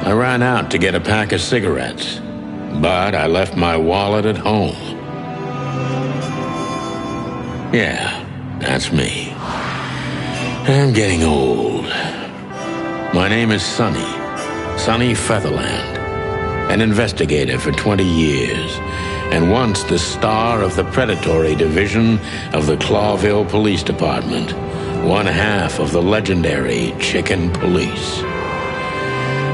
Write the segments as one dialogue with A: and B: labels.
A: I ran out to get a pack of cigarettes, but I left my wallet at home. Yeah, that's me. I'm getting old. My name is Sonny Featherland, an investigator for 20 years, and once the star of the predatory division of the Clawville Police Department, one half of the legendary Chicken Police.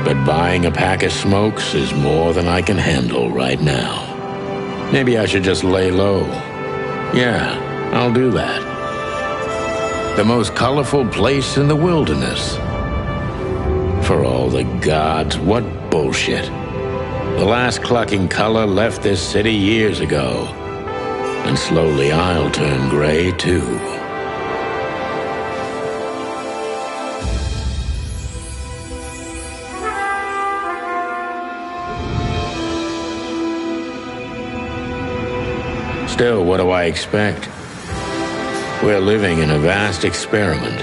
A: But buying a pack of smokes is more than I can handle right now. Maybe I should just lay low. Yeah, I'll do that. The most colorful place in the wilderness. For all the gods, what bullshit. The last clucking color left this city years ago. And slowly I'll turn gray too. Still, what do I expect? We're living in a vast experiment,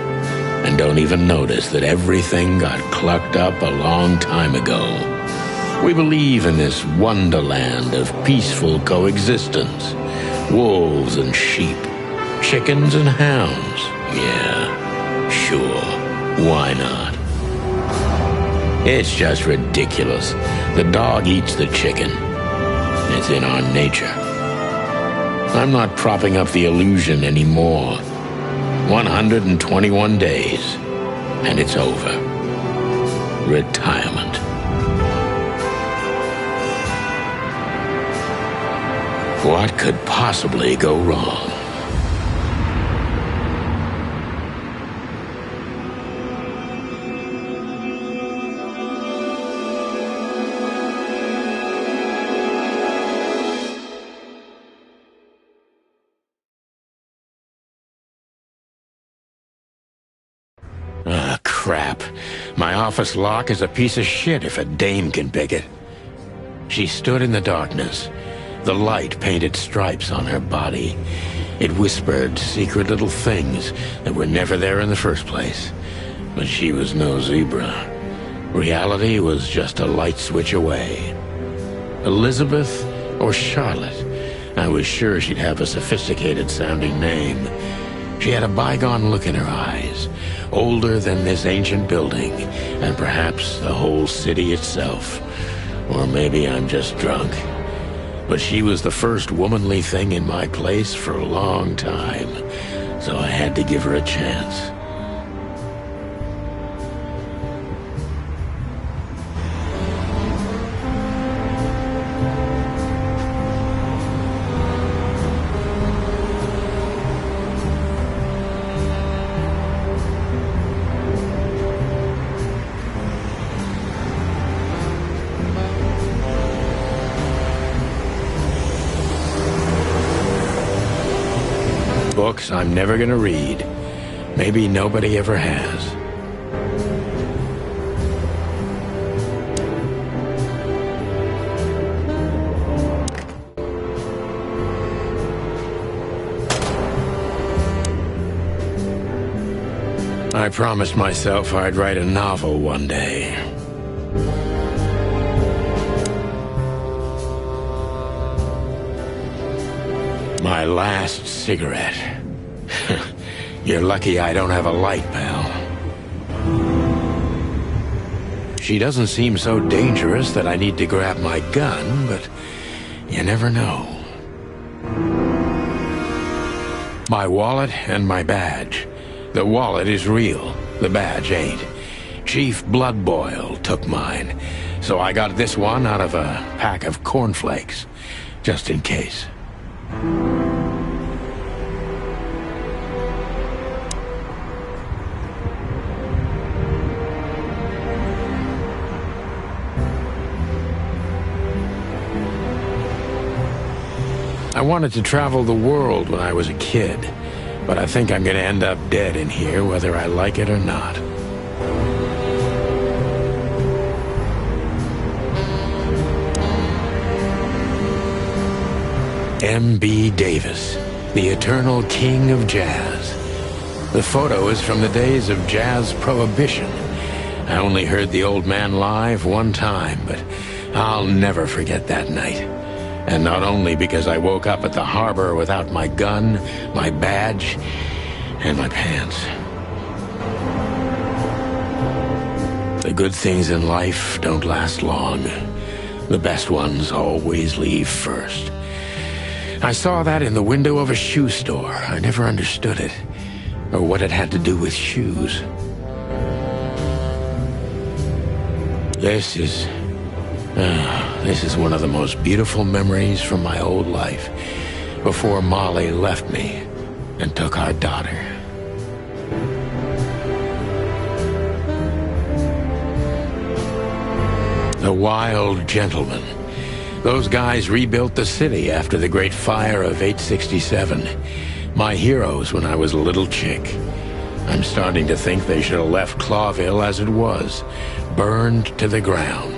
A: and don't even notice that everything got clucked up a long time ago. We believe in this wonderland of peaceful coexistence. Wolves and sheep, chickens and hounds. Yeah, sure, why not? It's just ridiculous. The dog eats the chicken. It's in our nature. I'm not propping up the illusion anymore. 121 days, and it's over. Retirement. What could possibly go wrong? Ah, crap. My office lock is a piece of shit if a dame can pick it. She stood in the darkness. The light painted stripes on her body. It whispered secret little things that were never there in the first place. But she was no zebra. Reality was just a light switch away. Elizabeth or Charlotte? I was sure she'd have a sophisticated-sounding name. She had a bygone look in her eyes, older than this ancient building, and perhaps the whole city itself. Or maybe I'm just drunk. But she was the first womanly thing in my place for a long time, so I had to give her a chance. Books I'm never gonna read. Maybe nobody ever has. I promised myself I'd write a novel one day. My last cigarette. You're lucky I don't have a light, pal. She doesn't seem so dangerous that I need to grab my gun, but you never know. My wallet and my badge. The wallet is real, the badge ain't. Chief Bloodboil took mine, so I got this one out of a pack of cornflakes, just in case. I wanted to travel the world when I was a kid, but I think I'm gonna end up dead in here whether I like it or not. M.B. Davis, the eternal king of jazz. The photo is from the days of jazz prohibition. I only heard the old man live one time, but I'll never forget that night. And not only because I woke up at the harbor without my gun, my badge, and my pants. The good things in life don't last long. The best ones always leave first. I saw that in the window of a shoe store. I never understood it, or what it had to do with shoes. This is one of the most beautiful memories from my old life, before Molly left me and took our daughter. The Wild Gentlemen. Those guys rebuilt the city after the Great Fire of 867. My heroes when I was a little chick. I'm starting to think they should have left Clawville as it was, burned to the ground.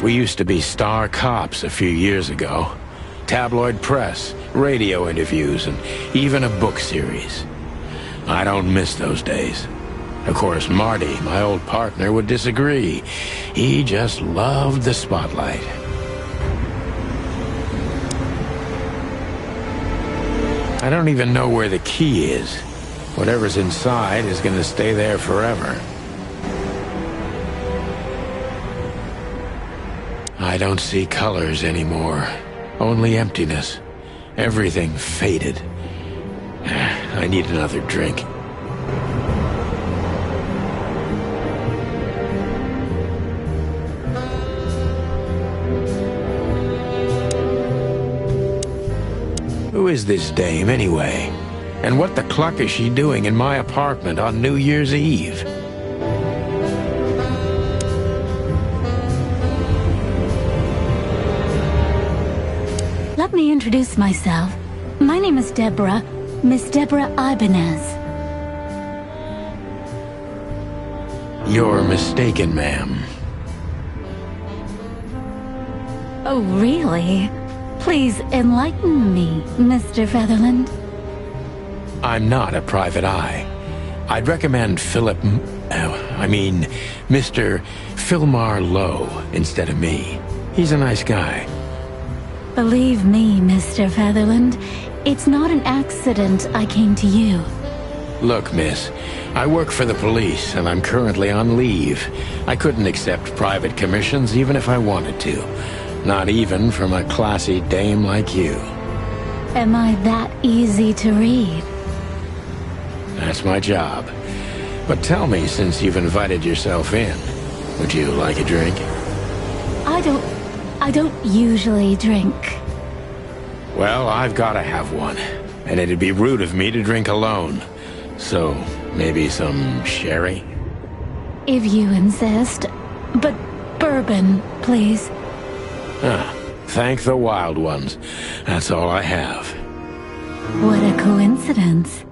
A: We used to be star cops a few years ago. Tabloid press, radio interviews, and even a book series. I don't miss those days. Of course, Marty, my old partner, would disagree. He just loved the spotlight. I don't even know where the key is. Whatever's inside is gonna stay there forever. I don't see colors anymore. Only emptiness. Everything faded. I need another drink. Who is this dame, anyway? And what the cluck is she doing in my apartment on New Year's Eve?
B: Let me introduce myself. My name is Deborah, Miss Deborah Ibanez.
A: You're mistaken, ma'am.
B: Oh, really? Please enlighten me, Mr. Featherland.
A: I'm not a private eye. I'd recommend Mr. Philmar Lowe instead of me. He's a nice guy.
B: Believe me, Mr. Featherland, it's not an accident I came to you.
A: Look, miss, I work for the police, and I'm currently on leave. I couldn't accept private commissions even if I wanted to. Not even from a classy dame like you.
B: Am I that easy to read?
A: That's my job. But tell me, since you've invited yourself in, would you like a drink?
B: I don't usually drink.
A: Well, I've gotta have one. And it'd be rude of me to drink alone. So, maybe some sherry?
B: If you insist. But bourbon, please.
A: Thank the wild ones. That's all I have.
B: What a coincidence.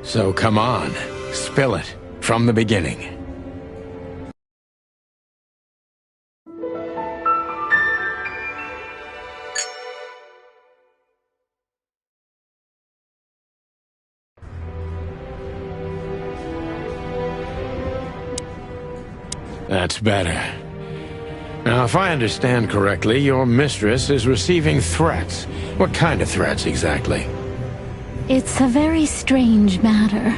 A: So come on, spill it from the beginning. That's better. Now, if I understand correctly, your mistress is receiving threats. What kind of threats, exactly?
B: It's a very strange matter.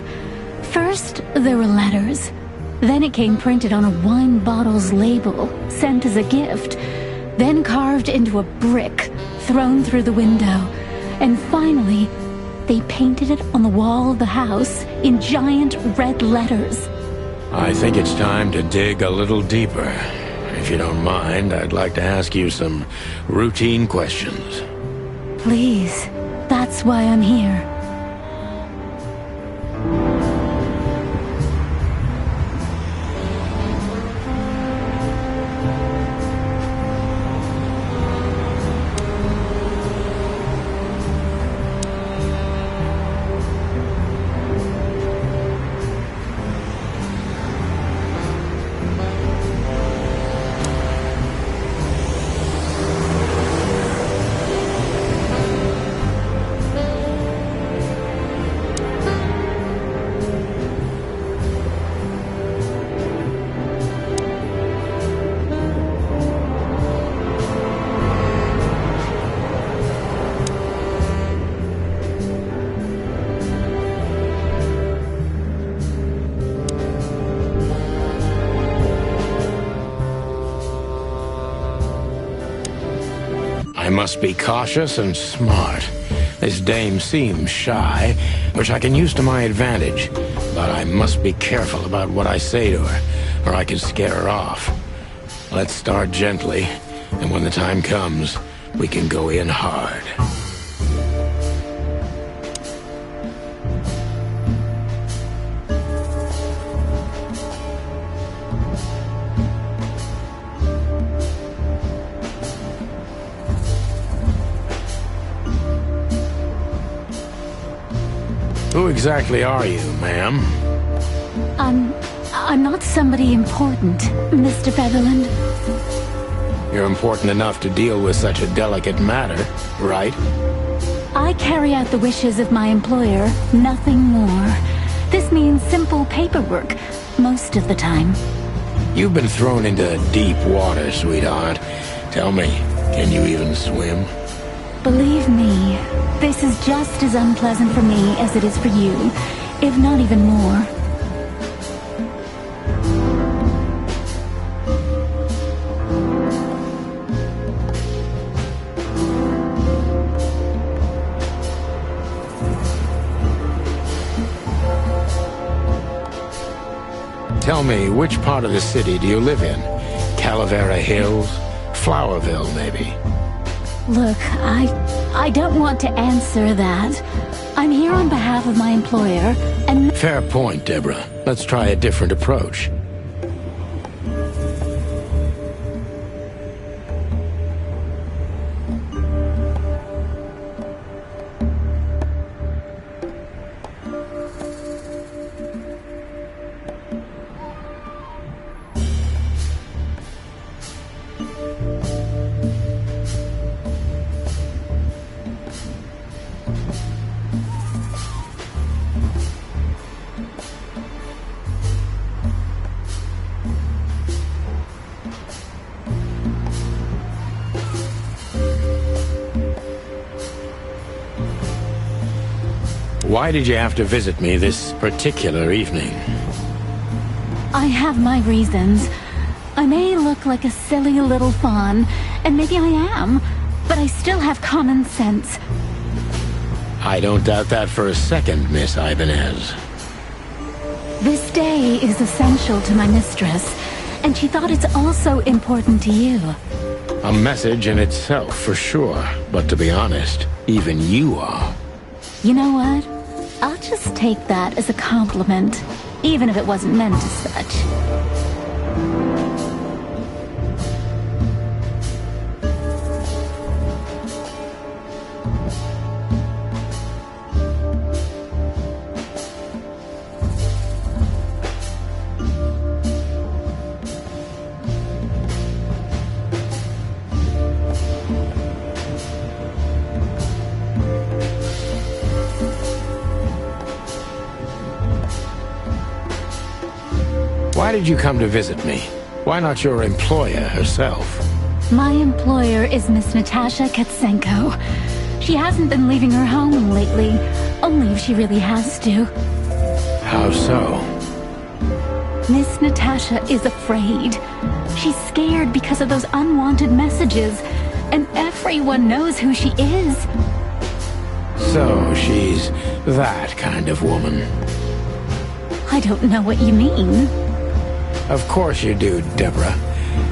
B: First, there were letters. Then it came printed on a wine bottle's label, sent as a gift. Then carved into a brick, thrown through the window. And finally, they painted it on the wall of the house in giant red letters.
A: I think it's time to dig a little deeper. If you don't mind, I'd like to ask you some routine questions.
B: Please, that's why I'm here.
A: must be cautious and smart. This dame seems shy, which I can use to my advantage. But I must be careful about what I say to her, or I could scare her off. Let's start gently, and when the time comes, we can go in hard. Who exactly are you, ma'am?
B: I'm not somebody important, Mr. Featherland.
A: You're important enough to deal with such a delicate matter, right?
B: I carry out the wishes of my employer, nothing more. This means simple paperwork, most of the time.
A: You've been thrown into deep water, sweetheart. Tell me, can you even swim?
B: Believe me, this is just as unpleasant for me as it is for you, if not even more.
A: Tell me, which part of the city do you live in? Calavera Hills? Flowerville, maybe?
B: Look, I don't want to answer that. I'm here on behalf of my employer, and...
A: Fair point, Deborah. Let's try a different approach. Why did you have to visit me this particular evening?
B: I have my reasons. I may look like a silly little fawn, and maybe I am, but I still have common sense.
A: I don't doubt that for a second, Miss Ibanez.
B: This day is essential to my mistress, and she thought it's also important to you.
A: A message in itself, for sure. But to be honest, even you are.
B: You know what? I'll just take that as a compliment, even if it wasn't meant as such.
A: Why did you come to visit me? Why not your employer herself?
B: My employer is Miss Natasha Katsenko. She hasn't been leaving her home lately, only if she really has to.
A: How so?
B: Miss Natasha is afraid. She's scared because of those unwanted messages, and everyone knows who she is.
A: So she's that kind of woman.
B: I don't know what you mean.
A: Of course you do, Deborah.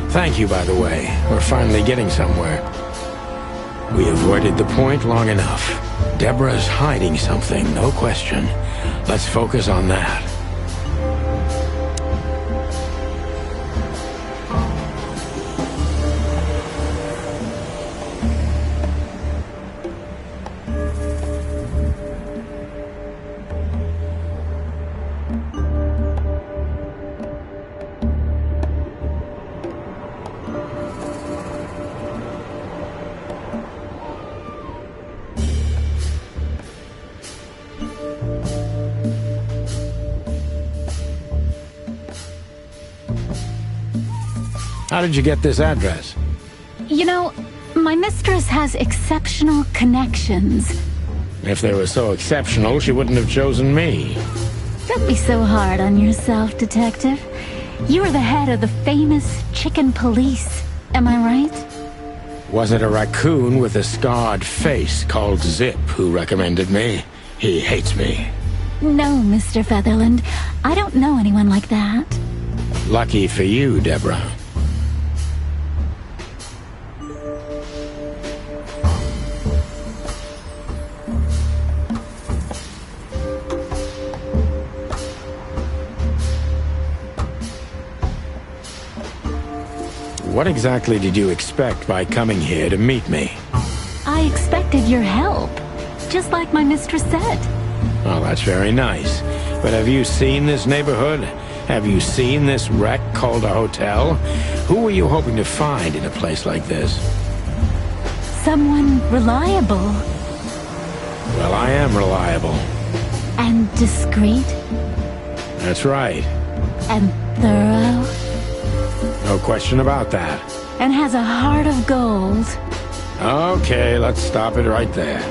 A: Thank you, by the way. We're finally getting somewhere. We avoided the point long enough. Deborah's hiding something, no question. Let's focus on that. How did you get this address?
B: You know, my mistress has exceptional connections.
A: If they were so exceptional, she wouldn't have chosen me.
B: Don't be so hard on yourself, Detective. You are the head of the famous chicken police. Am I right?
A: Was it a raccoon with a scarred face called Zip who recommended me? He hates me.
B: No, Mr. Featherland. I don't know anyone like that.
A: Lucky for you, Deborah. What exactly did you expect by coming here to meet me?
B: I expected your help, just like my mistress said.
A: Well, that's very nice. But have you seen this neighborhood? Have you seen this wreck called a hotel? Who were you hoping to find in a place like this?
B: Someone reliable.
A: Well, I am reliable.
B: And discreet.
A: That's right.
B: And thorough.
A: No question about that.
B: And has a heart of gold.
A: Okay, let's stop it right there.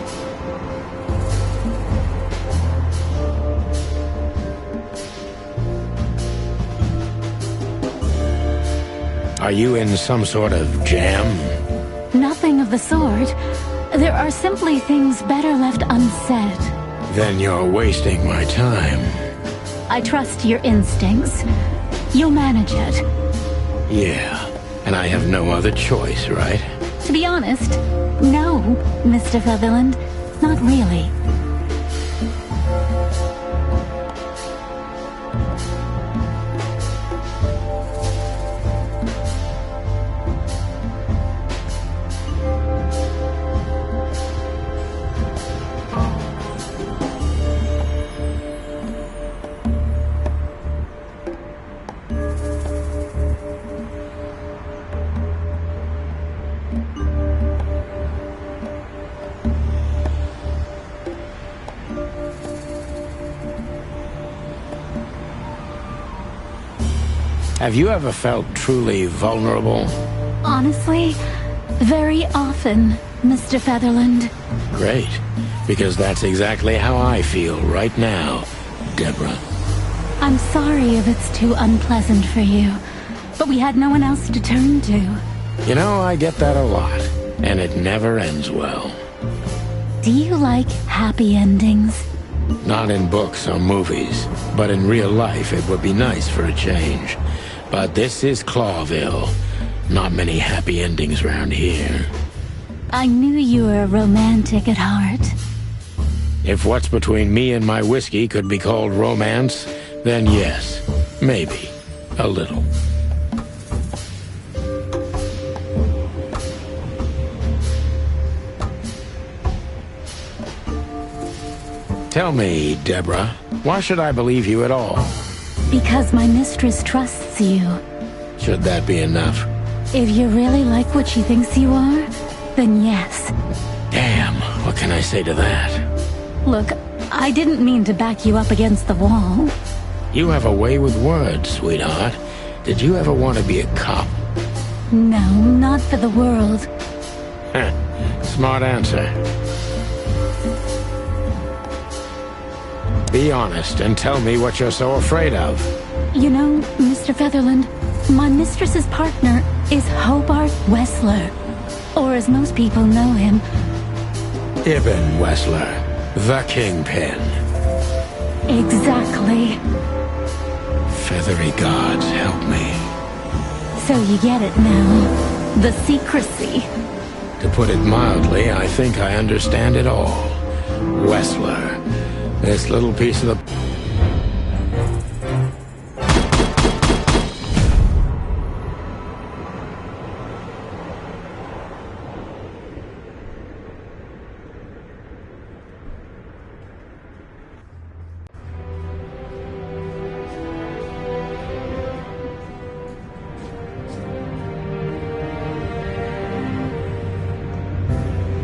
A: Are you in some sort of jam?
B: Nothing of the sort. There are simply things better left unsaid.
A: Then you're wasting my time.
B: I trust your instincts. You'll manage it.
A: Yeah, and I have no other choice, right?
B: To be honest, no, Mr. Featherland. Not really.
A: Have you ever felt truly vulnerable?
B: Honestly, very often, Mr. Featherland.
A: Great, because that's exactly how I feel right now, Deborah.
B: I'm sorry if it's too unpleasant for you, but we had no one else to turn to.
A: You know, I get that a lot, and it never ends well.
B: Do you like happy endings?
A: Not in books or movies, but in real life it would be nice for a change. But this is Clawville. Not many happy endings around here.
B: I knew you were romantic at heart.
A: If what's between me and my whiskey could be called romance, then yes, maybe. A little. Tell me, Deborah, why should I believe you at all?
B: Because my mistress trusts you.
A: Should that be enough?
B: If you really like what she thinks you are, then yes.
A: Damn, what can I say to that?
B: Look, I didn't mean to back you up against the wall.
A: You have a way with words, sweetheart. Did you ever want to be a cop?
B: No, not for the world.
A: Smart answer. Be honest and tell me what you're so afraid of.
B: You know, Mr. Featherland, my mistress's partner is Hobart Wessler. Or as most people know him...
A: Ibn Wessler, the Kingpin.
B: Exactly.
A: Feathery gods, help me.
B: So you get it now. The secrecy.
A: To put it mildly, I think I understand it all. Wessler. This little piece of the...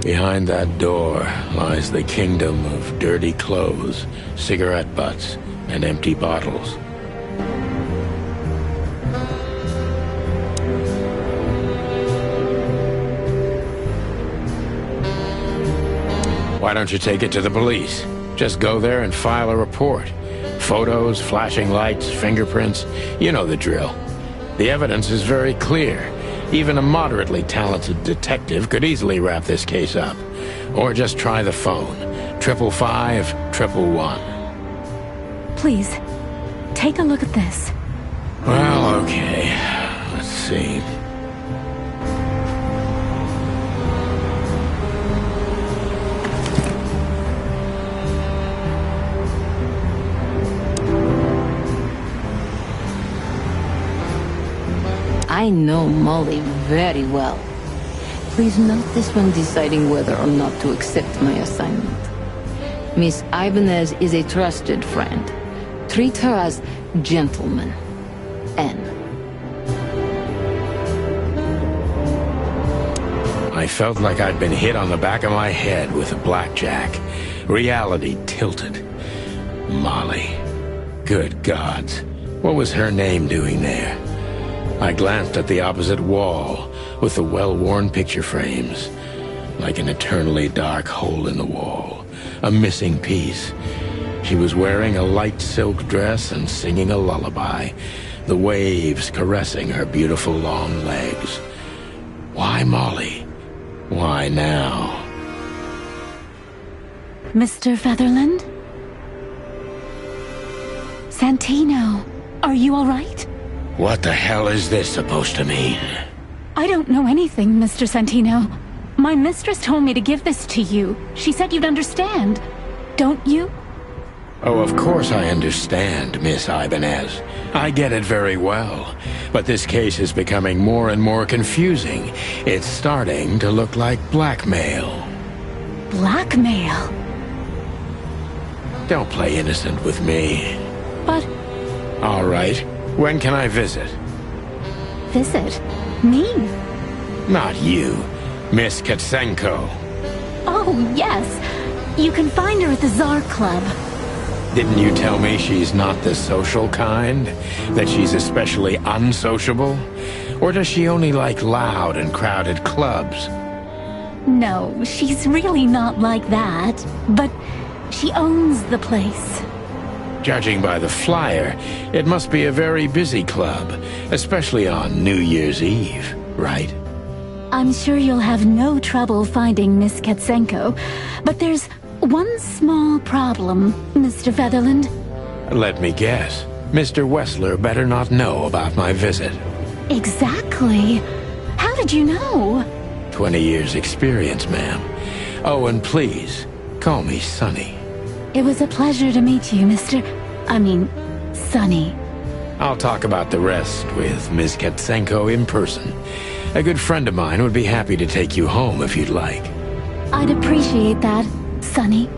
A: Behind that door lies the kingdom of dirty clothes, cigarette butts, and empty bottles. Why don't you take it to the police? Just go there and file a report. Photos, flashing lights, fingerprints, you know the drill. The evidence is very clear. Even a moderately talented detective could easily wrap this case up. Or just try the phone. 555-111.
B: Please, take a look at this.
A: Well, okay. Let's see.
C: I know Molly very well. Please note this when deciding whether or not to accept my assignment. Miss Ibanez is a trusted friend. Treat her as gentleman. N.
A: I felt like I'd been hit on the back of my head with a blackjack. Reality tilted. Molly. Good gods. What was her name doing there? I glanced at the opposite wall with the well-worn picture frames. Like an eternally dark hole in the wall. A missing piece. She was wearing a light silk dress and singing a lullaby. The waves caressing her beautiful long legs. Why Molly? Why now?
B: Mr. Featherland? Santino, are you all right?
A: What the hell is this supposed to mean?
B: I don't know anything, Mr. Santino. My mistress told me to give this to you. She said you'd understand. Don't you?
A: Oh, of course I understand, Miss Ibanez. I get it very well. But this case is becoming more and more confusing. It's starting to look like blackmail.
B: Blackmail?
A: Don't play innocent with me.
B: But...
A: All right. When can I visit?
B: Visit? Me?
A: Not you. Miss Katsenko.
B: Oh, yes. You can find her at the Tsar Club.
A: Didn't you tell me she's not the social kind? That she's especially unsociable? Or does she only like loud and crowded clubs?
B: No, she's really not like that. But she owns the place.
A: Judging by the flyer, it must be a very busy club, especially on New Year's Eve, right?
B: I'm sure you'll have no trouble finding Miss Katsenko, but there's one small problem, Mr. Featherland.
A: Let me guess. Mr. Wessler better not know about my visit.
B: Exactly. How did you know?
A: 20 years experience, ma'am. Oh, and please, call me Sonny.
B: It was a pleasure to meet you, Sonny.
A: I'll talk about the rest with Miss Katsenko in person. A good friend of mine would be happy to take you home if you'd like.
B: I'd appreciate that, Sonny.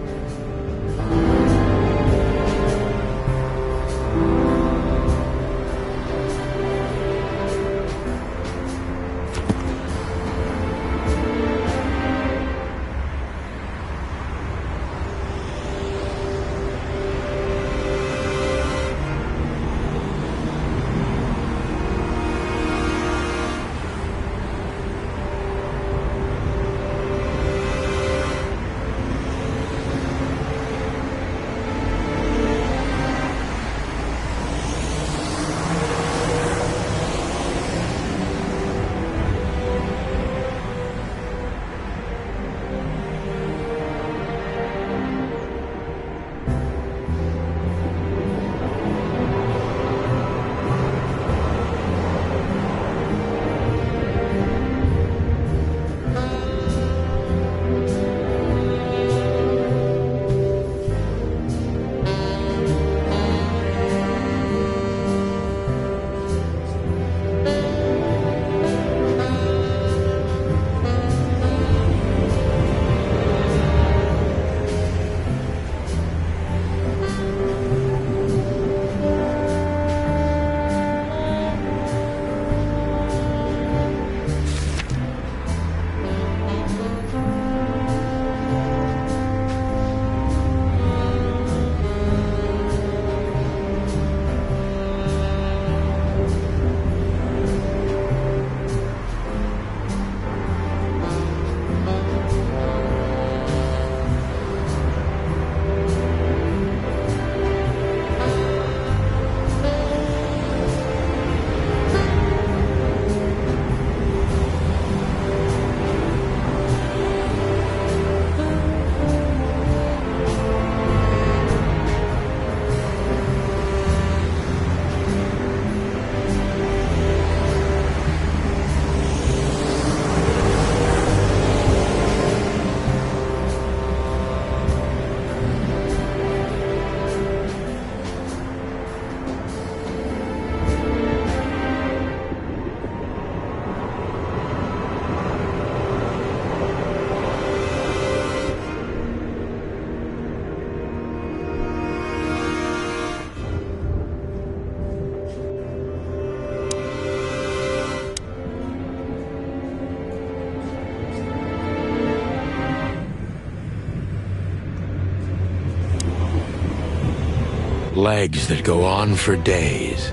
A: Legs that go on for days.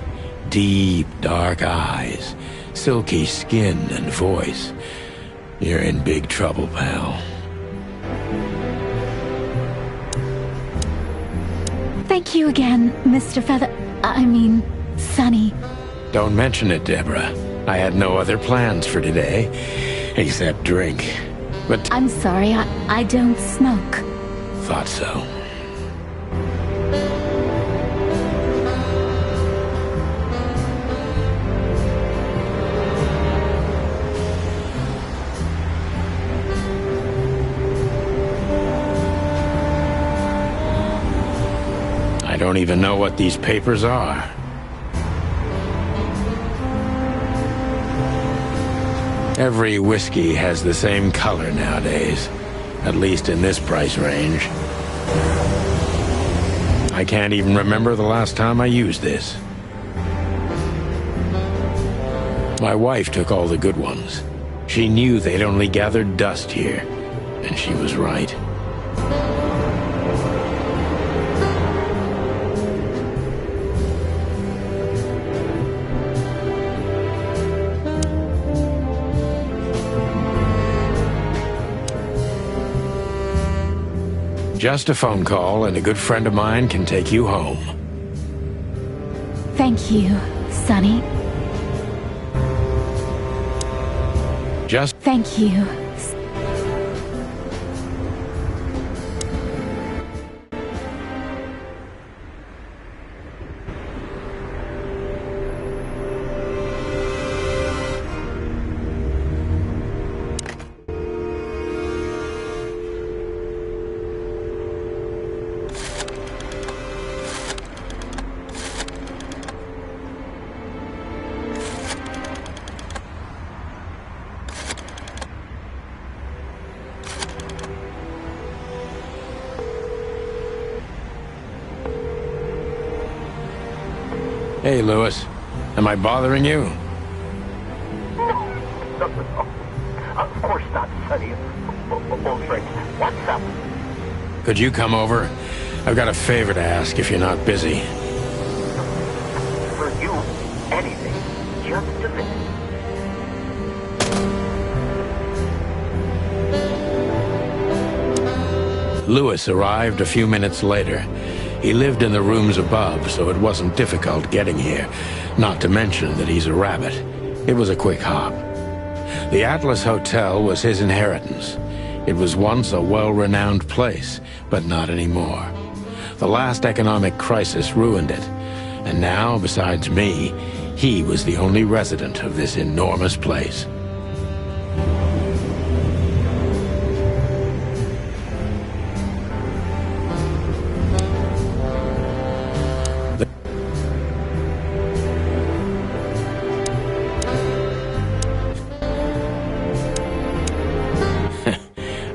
A: Deep, dark eyes. Silky skin and voice. You're in big trouble, pal.
B: Thank you again, Mr. Sonny.
A: Don't mention it, Deborah. I had no other plans for today, except drink. But
B: I'm sorry, I don't smoke.
A: thought so. I don't even know what these papers are. Every whiskey has the same color nowadays, at least in this price range. I can't even remember the last time I used this. My wife took all the good ones. She knew they'd only gathered dust here, and she was right. Just a phone call, and a good friend of mine can take you home.
B: Thank you, Sonny. Thank you.
A: Hey, Lewis. Am I bothering you?
D: No. Of course not, Sonny. Old friend, what's up?
A: Could you come over? I've got a favor to ask if you're not busy.
D: For you, anything. Just a minute.
A: Lewis arrived a few minutes later. He lived in the rooms above, so it wasn't difficult getting here, not to mention that he's a rabbit. It was a quick hop. The Atlas Hotel was his inheritance. It was once a well-renowned place, but not anymore. The last economic crisis ruined it, and now, besides me, he was the only resident of this enormous place.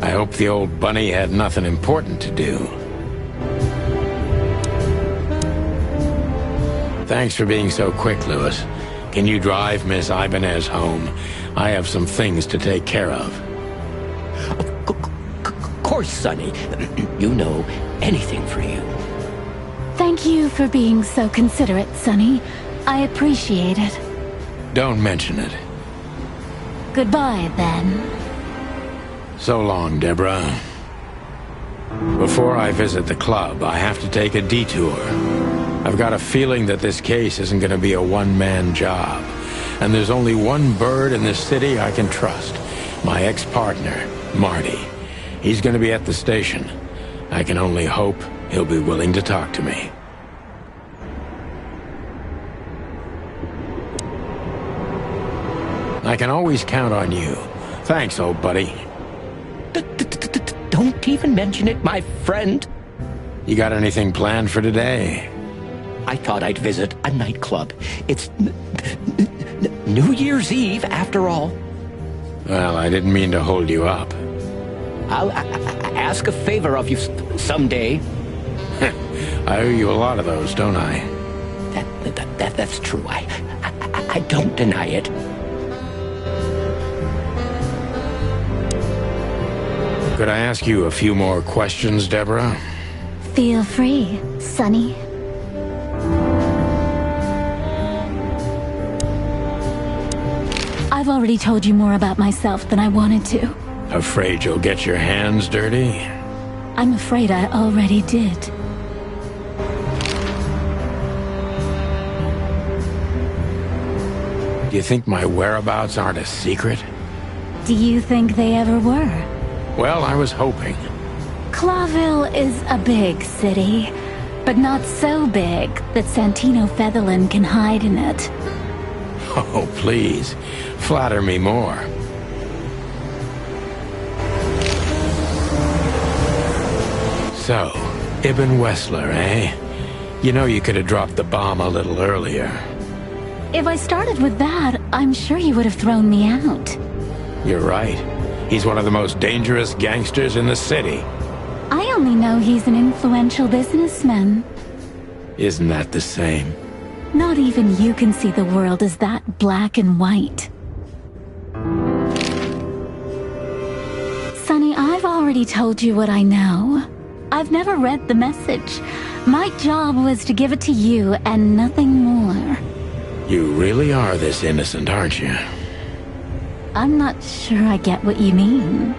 A: I hope the old bunny had nothing important to do. Thanks for being so quick, Lewis. Can you drive Miss Ibanez home? I have some things to take care of.
E: Of course, Sonny. You know, anything for you.
B: Thank you for being so considerate, Sonny. I appreciate it.
A: Don't mention it.
B: Goodbye, then.
A: So long, Deborah. Before I visit the club, I have to take a detour. I've got a feeling that this case isn't going to be a one-man job. And there's only one bird in this city I can trust. My ex-partner, Marty. He's going to be at the station. I can only hope he'll be willing to talk to me. I can always count on you. Thanks, old buddy.
E: Don't even mention it, my friend.
A: You got anything planned for today?
E: I thought I'd visit a nightclub. It's New Year's Eve, after all.
A: Well, I didn't mean to hold you up.
E: I'll ask a favor of you someday.
A: I owe you a lot of those, don't I?
E: That's true. I don't deny it.
A: Could I ask you a few more questions, Deborah?
B: Feel free, Sonny. I've already told you more about myself than I wanted to.
A: Afraid you'll get your hands dirty?
B: I'm afraid I already did.
A: Do you think my whereabouts aren't a secret?
B: Do you think they ever were?
A: Well, I was hoping.
B: Clawville is a big city, but not so big that Santino Featherland can hide in it.
A: Oh, please. Flatter me more. So, Ibn Wessler, eh? You know you could have dropped the bomb a little earlier.
B: If I started with that, I'm sure you would have thrown me out.
A: You're right. He's one of the most dangerous gangsters in the city.
B: I only know he's an influential businessman.
A: Isn't that the same?
B: Not even you can see the world as that black and white. Sonny, I've already told you what I know. I've never read the message. My job was to give it to you and nothing more.
A: You really are this innocent, aren't you?
B: I'm not sure I get what you mean.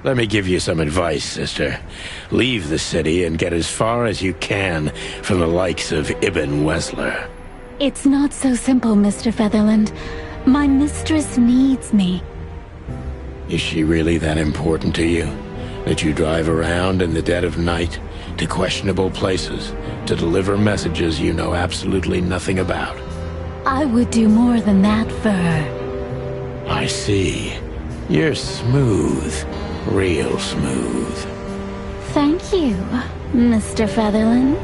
A: Let me give you some advice, sister. Leave the city and get as far as you can from the likes of Ibn Wessler.
B: It's not so simple, Mr. Featherland. My mistress needs me.
A: Is she really that important to you? That you drive around in the dead of night to questionable places to deliver messages you know absolutely nothing about?
B: I would do more than that for her.
A: I see. You're smooth. Real smooth.
B: Thank you, Mr. Featherland.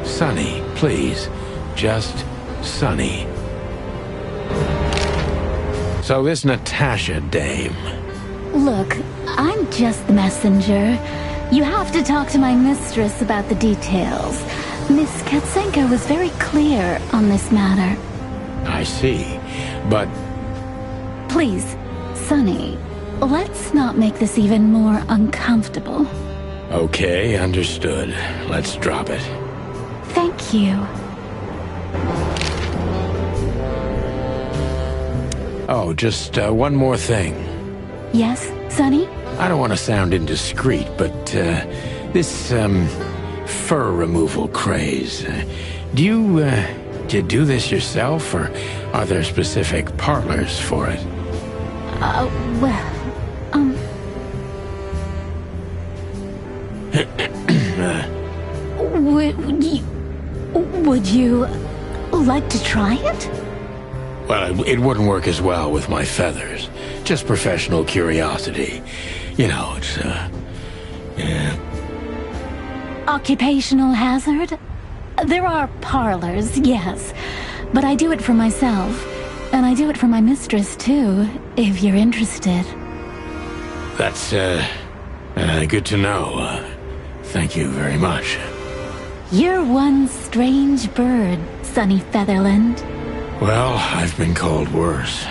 A: Sonny, please. Just Sonny. So this Natasha dame...
B: Look, I'm just the messenger. You have to talk to my mistress about the details. Miss Katsenko was very clear on this matter.
A: I see, but...
B: Please, Sonny, let's not make this even more uncomfortable.
A: Okay, understood. Let's drop it.
B: Thank you.
A: Oh, just one more thing.
B: Yes, Sonny?
A: I don't want to sound indiscreet, but this fur removal craze. Do you do this yourself, or are there specific parlors for it?
B: Well, would you like to try it?
A: Well, it wouldn't work as well with my feathers. Just professional curiosity. You know, it's, yeah.
B: Occupational hazard? There are parlors, yes. But I do it for myself. And I do it for my mistress, too, if you're interested.
A: That's, good to know. Thank you very much.
B: You're one strange bird, Sonny Featherland.
A: Well, I've been called worse.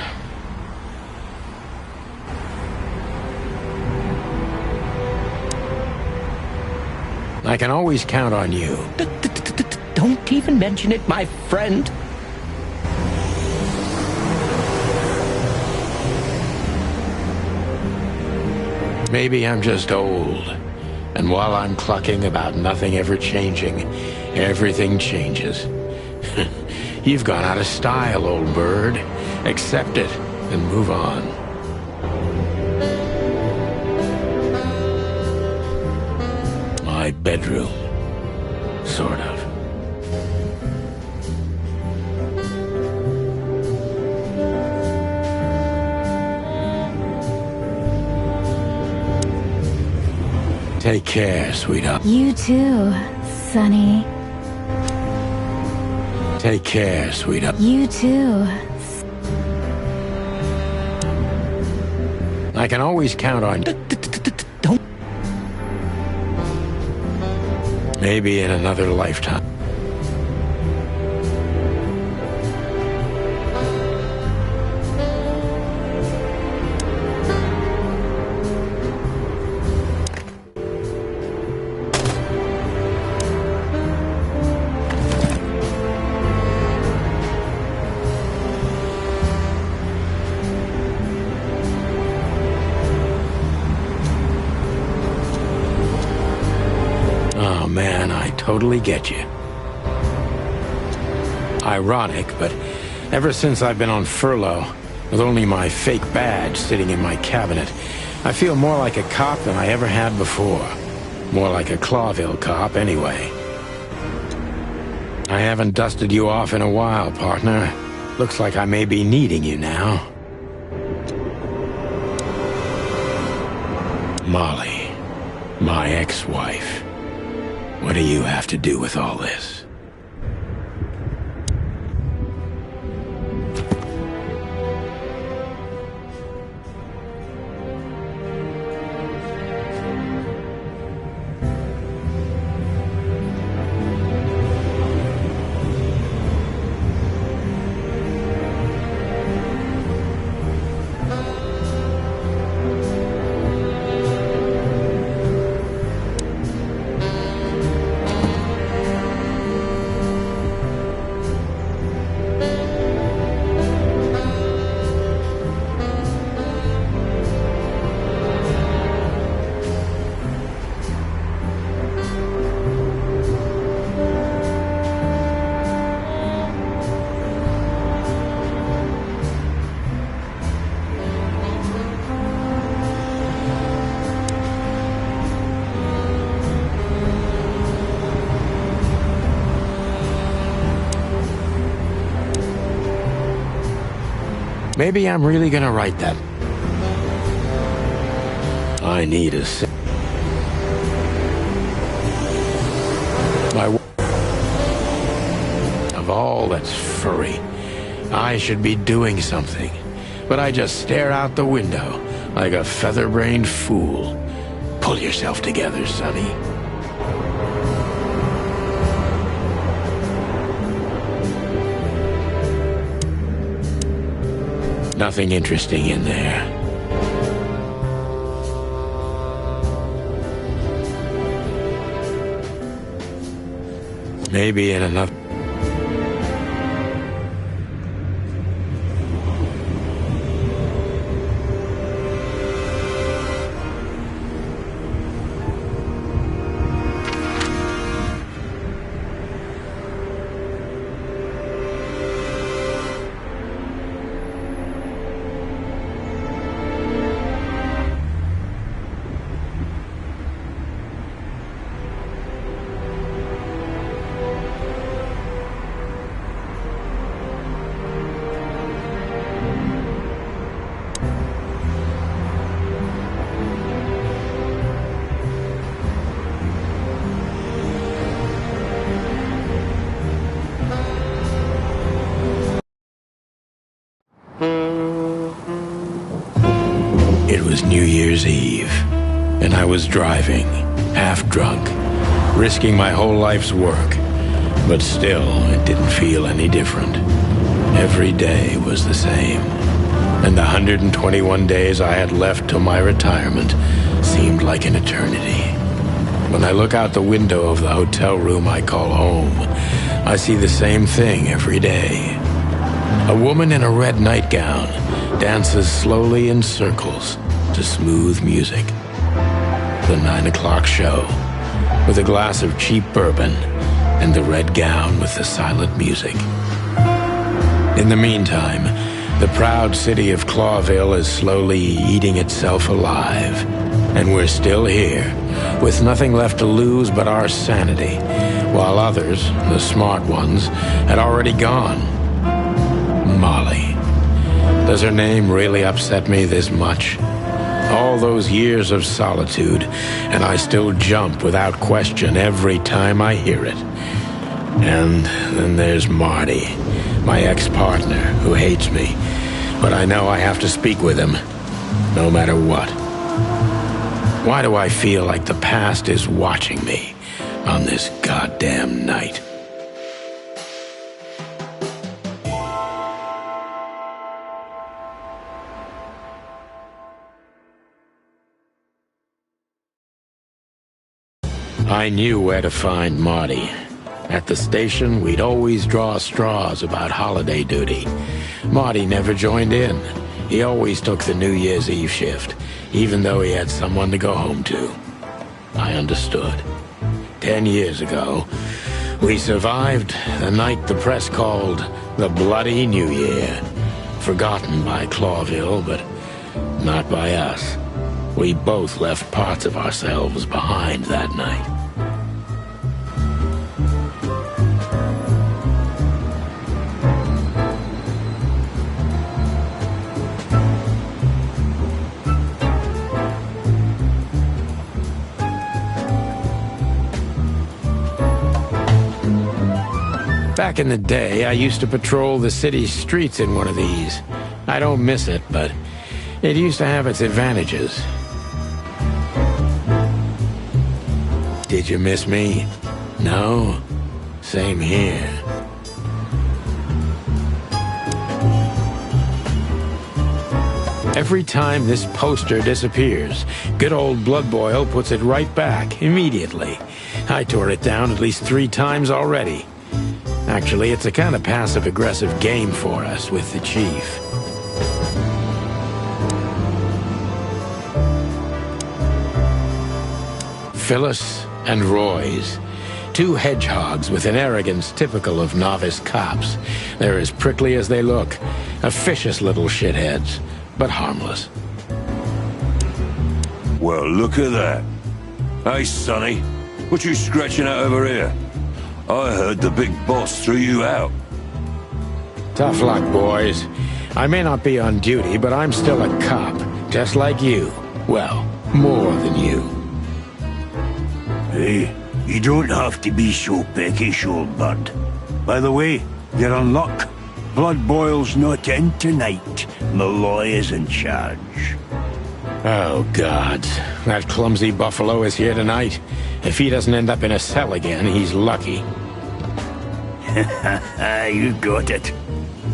A: I can always count on you.
E: Don't even mention it, my friend.
A: Maybe I'm just old. And while I'm clucking about nothing ever changing, everything changes. You've gone out of style, old bird. Accept it and move on. My bedroom. Sort of. Take care, sweetheart.
B: You too, Sonny.
A: Take care, sweetheart.
B: You too.
A: I can always count on you.
E: Don't.
A: Maybe in another lifetime.
F: totally get you. Ironic, but ever since I've been on furlough, with only my fake badge sitting in my cabinet, I feel more like a cop than I ever had before. More like a Clawville cop, anyway. I haven't dusted you off in a while, partner. Looks like I may be needing you now. Molly, my ex-wife. What do you have to do with all this? Maybe I'm really gonna write that. I need a of all that's furry. I should be doing something, but I just stare out the window like a feather-brained fool. Pull yourself together, Sonny. Nothing interesting in there. Maybe in another... It was New Year's Eve, and I was driving, half drunk, risking my whole life's work. But still, it didn't feel any different. Every day was the same, and the 121 days I had left till my retirement seemed like an eternity. When I look out the window of the hotel room I call home, I see the same thing every day. A woman in a red nightgown dances slowly in circles to smooth music. The 9 o'clock show, with a glass of cheap bourbon and the red gown with the silent music. In the meantime, the proud city of Clawville is slowly eating itself alive. And we're still here, with nothing left to lose but our sanity, while others, the smart ones, had already gone. Molly. Does her name really upset me this much? All those years of solitude, and I still jump without question every time I hear it. And then there's Marty, my ex-partner, who hates me. But I know I have to speak with him, no matter what. Why do I feel like the past is watching me on this goddamn night? I knew where to find Marty. At the station, we'd always draw straws about holiday duty. Marty never joined in. He always took the New Year's Eve shift, even though he had someone to go home to. I understood. 10 years ago, we survived the night the press called the Bloody New Year. Forgotten by Clawville, but not by us. We both left parts of ourselves behind that night. Back in the day, I used to patrol the city's streets in one of these. I don't miss it, but it used to have its advantages. Did you miss me? No? Same here. Every time this poster disappears, good old Blood Boil puts it right back, immediately. I tore it down at least 3 times already. Actually, it's a kind of passive-aggressive game for us with the Chief. Phyllis and Roy's. 2 hedgehogs with an arrogance typical of novice cops. They're as prickly as they look. Officious little shitheads, but harmless.
G: Well, look at that. Hey, Sonny, what you scratching out over here? I heard the big boss threw you out.
F: Tough luck, boys. I may not be on duty, but I'm still a cop, just like you. Well, more than you.
H: Hey, you don't have to be so peckish, old bird. By the way, you're on luck. Blood Boil's not in tonight. Malloy is in charge.
F: Oh, God. That clumsy buffalo is here tonight. If he doesn't end up in a cell again, he's lucky.
H: You got it.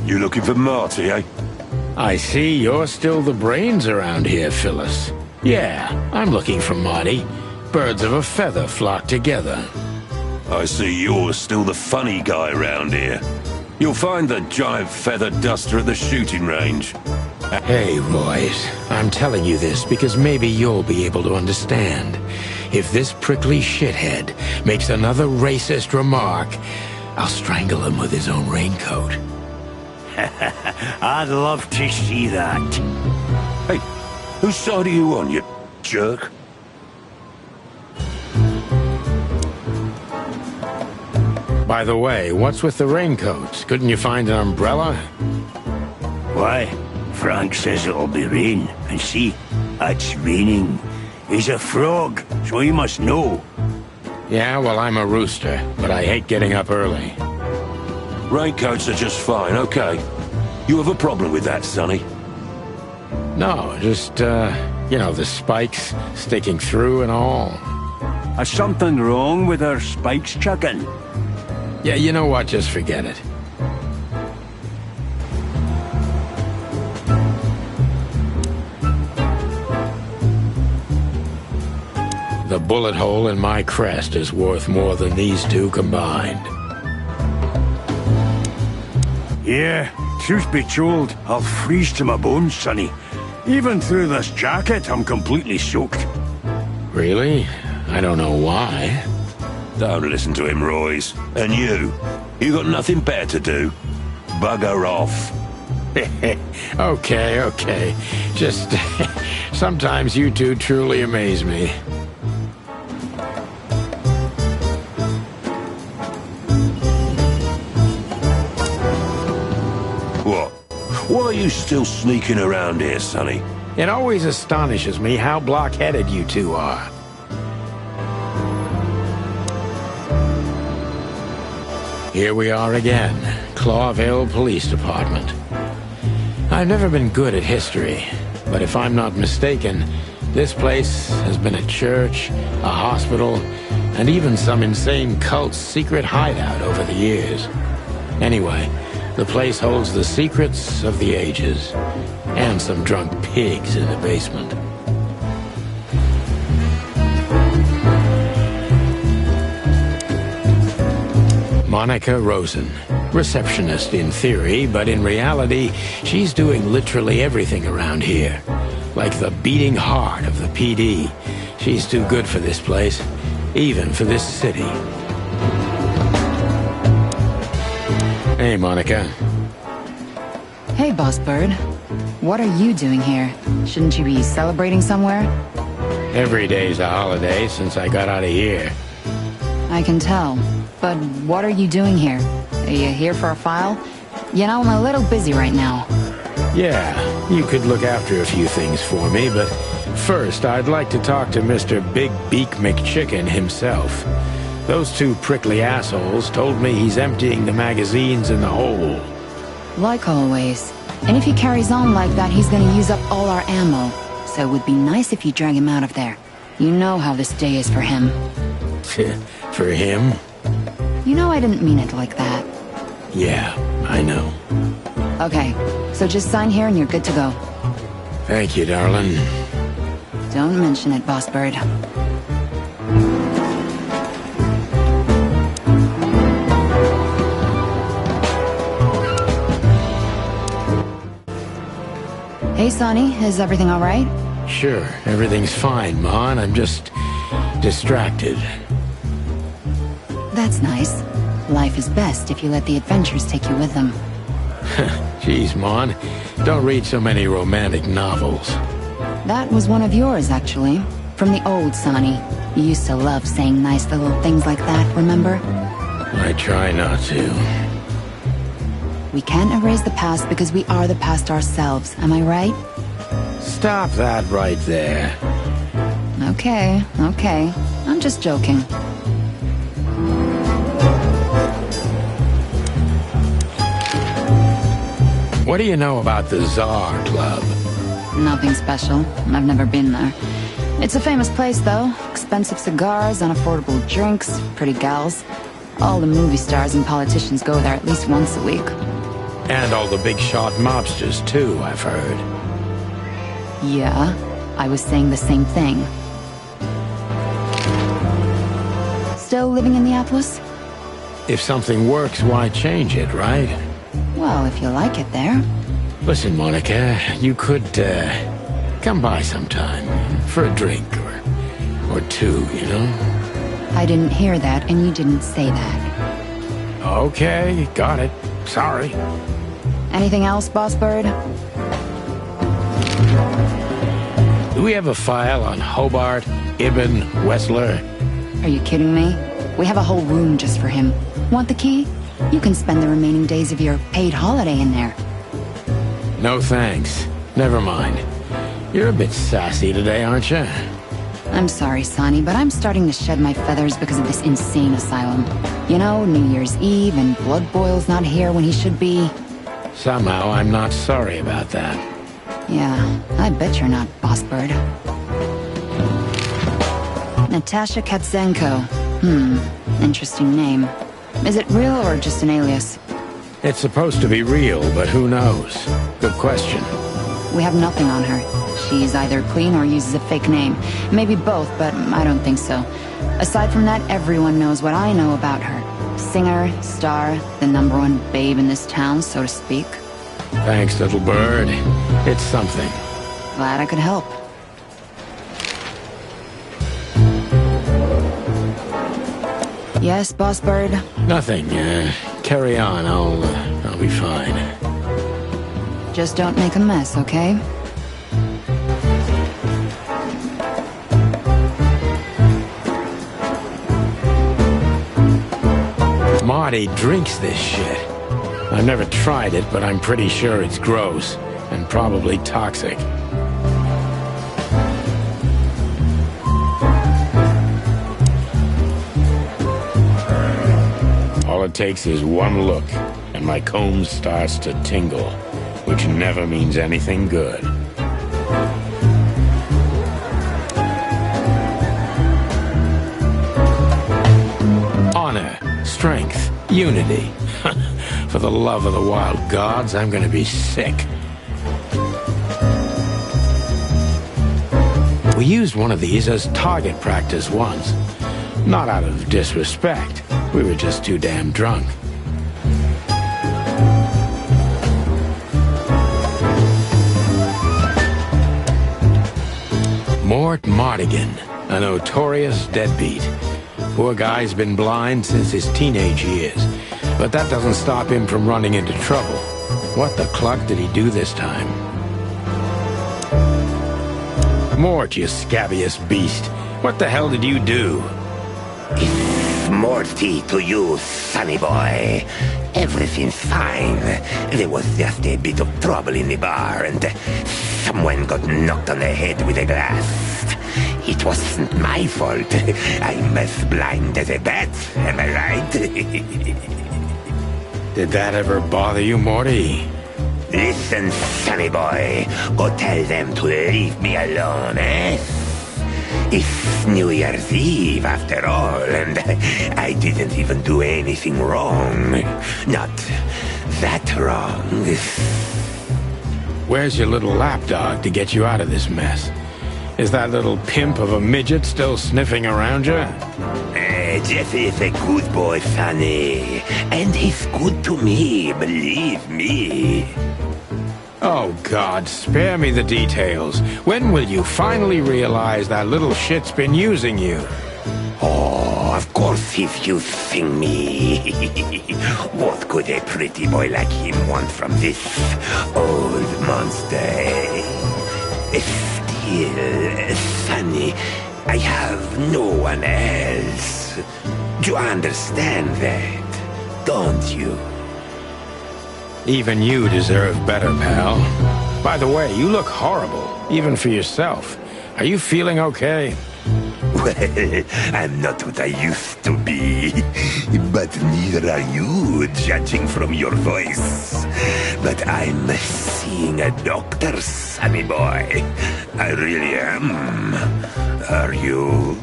G: You looking for Marty, eh?
F: I see you're still the brains around here, Phyllis. Yeah, I'm looking for Marty. Birds of a feather flock together.
G: I see you're still the funny guy around here. You'll find the giant feather duster at the shooting range.
F: Hey, Royce, I'm telling you this because maybe you'll be able to understand. If this prickly shithead makes another racist remark, I'll strangle him with his own raincoat.
H: I'd love to see that.
G: Hey, whose side are you on, you jerk?
F: By the way, what's with the raincoats? Couldn't you find an umbrella?
H: Why? Frank says it'll be rain, and see, it's raining. He's a frog, so he must know.
F: Yeah, well, I'm a rooster, but I hate getting up early.
G: Raincoats are just fine, okay. You have a problem with that, Sonny?
F: No, just, you know, the spikes sticking through and all.
H: Is something wrong with our spikes, chicken?
F: Yeah, you know what? Just forget it. The bullet hole in my crest is worth more than these 2 combined.
H: Yeah, truth be told, I'll freeze to my bones, Sonny. Even through this jacket, I'm completely soaked.
F: Really? I don't know why.
G: Don't listen to him, Royce. And you got nothing better to do. Bugger off.
F: Okay. Just, sometimes you 2 truly amaze me.
G: What? Why are you still sneaking around here, Sonny?
F: It always astonishes me how block-headed you 2 are. Here we are again, Clawville Police Department. I've never been good at history, but if I'm not mistaken, this place has been a church, a hospital, and even some insane cult's secret hideout over the years. Anyway, the place holds the secrets of the ages, and some drunk pigs in the basement. Monica Rosen, receptionist in theory, but in reality, she's doing literally everything around here. Like the beating heart of the PD. She's too good for this place. even for this city. Hey, Monica.
I: Hey, Boss Bird. What are you doing here? Shouldn't you be celebrating somewhere?
F: Every day's a holiday since I got out of here.
I: I can tell. But what are you doing here? Are you here for a file? You know, I'm a little busy right now.
F: Yeah, you could look after a few things for me, but first I'd like to talk to Mr. Big Beak McChicken himself. Those two prickly assholes told me he's emptying the magazines in the hole.
I: Like always. And if he carries on like that, he's gonna use up all our ammo. So it would be nice if you drag him out of there. You know how this day is for him.
F: For him?
I: You know I didn't mean it like that.
F: Yeah, I know.
I: Okay, so just sign here and you're good to go.
F: Thank you, darling.
I: Don't mention it, Boss Bird. Hey, Sonny, is everything all right?
F: Sure, everything's fine, Mon. I'm just distracted.
I: That's nice. Life is best if you let the adventures take you with them.
F: Jeez, Mon, don't read so many romantic novels.
I: That was one of yours, actually. From the old Sonny. You used to love saying nice little things like that, remember?
F: I try not to.
I: We can't erase the past because we are the past ourselves, am I right?
F: Stop that right there.
I: Okay. I'm just joking.
F: What do you know about the Czar Club?
I: Nothing special. I've never been there. It's a famous place, though. Expensive cigars, unaffordable drinks, pretty gals. All the movie stars and politicians go there at least once a week.
F: And all the big shot mobsters, too, I've heard.
I: Yeah, I was saying the same thing. Still living in the Atlas?
F: If something works, why change it, right?
I: Well, if you like it there.
F: Listen, Monica, you could, come by sometime. For a drink, or two, you know?
I: I didn't hear that, and you didn't say that.
F: Okay, got it. Sorry.
I: Anything else, Boss Bird?
F: Do we have a file on Hobart, Ibn, Wessler?
I: Are you kidding me? We have a whole room just for him. Want the key? You can spend the remaining days of your paid holiday in there.
F: No thanks. Never mind. You're a bit sassy today, aren't you?
I: I'm sorry, Sonny, but I'm starting to shed my feathers because of this insane asylum. You know, New Year's Eve and Blood Boil's not here when he should be.
F: Somehow I'm not sorry about that.
I: Yeah, I bet you're not, Boss Bird. Natasha Katzenko. Interesting name. Is it real or just an alias?
F: It's supposed to be real, but who knows? Good question.
I: We have nothing on her. She's either clean or uses a fake name. Maybe both, but I don't think so. Aside from that, everyone knows what I know about her. Singer, star, the #1 babe in this town, so to speak.
F: Thanks, little bird. It's something.
I: Glad I could help. Yes, Boss Bird?
F: Nothing. Carry on. I'll be fine.
I: Just don't make a mess, okay?
F: Marty drinks this shit. I've never tried it, but I'm pretty sure it's gross and probably toxic. All it takes is one look, and my comb starts to tingle, which never means anything good. Honor, strength, unity. For the love of the wild gods, I'm gonna be sick. We used one of these as target practice once. Not out of disrespect. We were just too damn drunk. Mort Mardigan, a notorious deadbeat. Poor guy's been blind since his teenage years. But that doesn't stop him from running into trouble. What the cluck did he do this time? Mort, you scabbiest beast. What the hell did you do?
J: It's Morty to you, sonny boy. Everything's fine. There was just a bit of trouble in the bar, and someone got knocked on the head with a glass. It wasn't my fault. I'm as blind as a bat, am I right?
F: Did that ever bother you, Morty?
J: Listen, sonny boy. Go tell them to leave me alone, eh? It's New Year's Eve, after all, and I didn't even do anything wrong. Not that wrong.
F: Where's your little lapdog to get you out of this mess? Is that little pimp of a midget still sniffing around you?
J: Jeff is a good boy, Sonny. And he's good to me, believe me.
F: Oh, God, spare me the details. When will you finally realize that little shit's been using you?
J: Oh, of course he's using me. What could a pretty boy like him want from this old monster, eh? Still, Sonny, I have no one else. You understand that, don't you?
F: Even you deserve better, pal. By the way, you look horrible, even for yourself. Are you feeling okay?
J: Well, I'm not what I used to be. But neither are you, judging from your voice. But I'm seeing a doctor, sonny boy. I really am. Are you?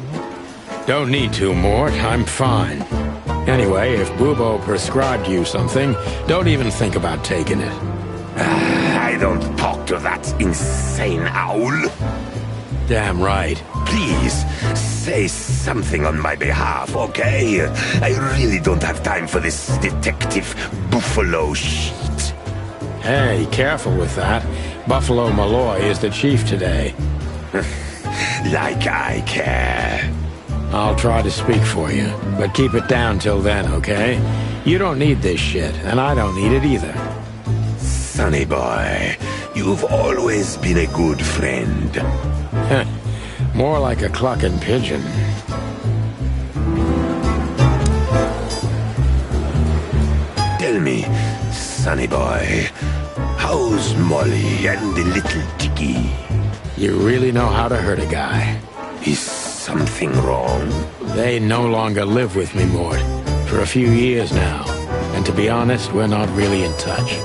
F: Don't need to, Mort. I'm fine. Anyway, if Bubo prescribed you something, don't even think about taking it.
J: I don't talk to that insane owl.
F: Damn right.
J: Please, say something on my behalf, okay? I really don't have time for this Detective Buffalo shit.
F: Hey, careful with that. Buffalo Malloy is the chief today.
J: Like I care.
F: I'll try to speak for you, but keep it down till then, okay? You don't need this shit, and I don't need it either.
J: Sonny boy, you've always been a good friend.
F: More like a clucking pigeon.
J: Tell me, sonny boy, how's Molly and the little Dicky?
F: You really know how to hurt a guy.
J: Is something wrong?
F: They no longer live with me, Mort. For a few years now. And to be honest, we're not really in touch.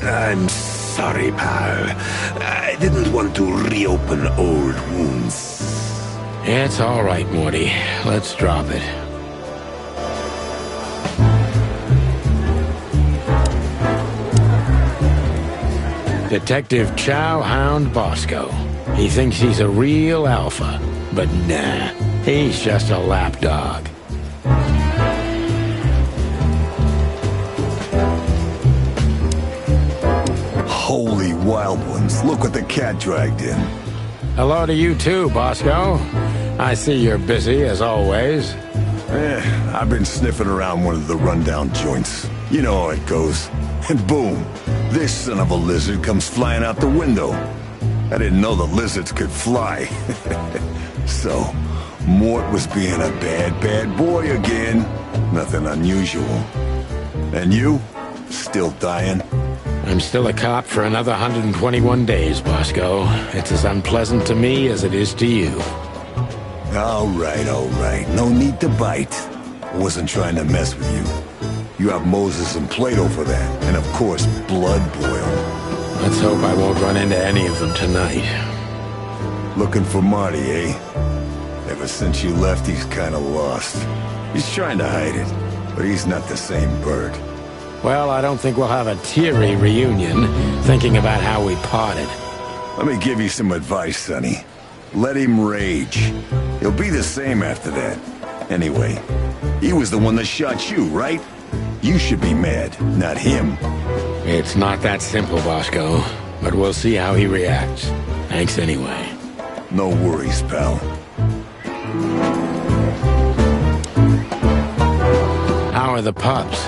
J: I'm sorry, pal. I didn't want to reopen old wounds.
F: It's all right, Morty. Let's drop it. Detective Chowhound Bosco. He thinks he's a real alpha, but nah, he's just a lapdog.
K: Holy wild ones, look what the cat dragged in.
F: Hello to you too, Bosco. I see you're busy, as always.
K: I've been sniffing around one of the rundown joints. You know how it goes. And boom, this son of a lizard comes flying out the window. I didn't know the lizards could fly. So, Mort was being a bad boy again. Nothing unusual. And you? Still dying?
F: I'm still a cop for another 121 days, Bosco. It's as unpleasant to me as it is to you.
K: All right. No need to bite. I wasn't trying to mess with you. You have Moses and Plato for that. And of course, Blood Boil.
F: Let's hope I won't run into any of them tonight.
K: Looking for Marty, eh? Ever since you left, he's kinda lost. He's trying to hide it, but he's not the same bird.
F: Well, I don't think we'll have a teary reunion, thinking about how we parted.
K: Let me give you some advice, Sonny. Let him rage. He'll be the same after that. Anyway, he was the one that shot you, right? You should be mad, not him.
F: It's not that simple, Bosco, but we'll see how he reacts. Thanks anyway.
K: No worries, pal.
F: How are the pups?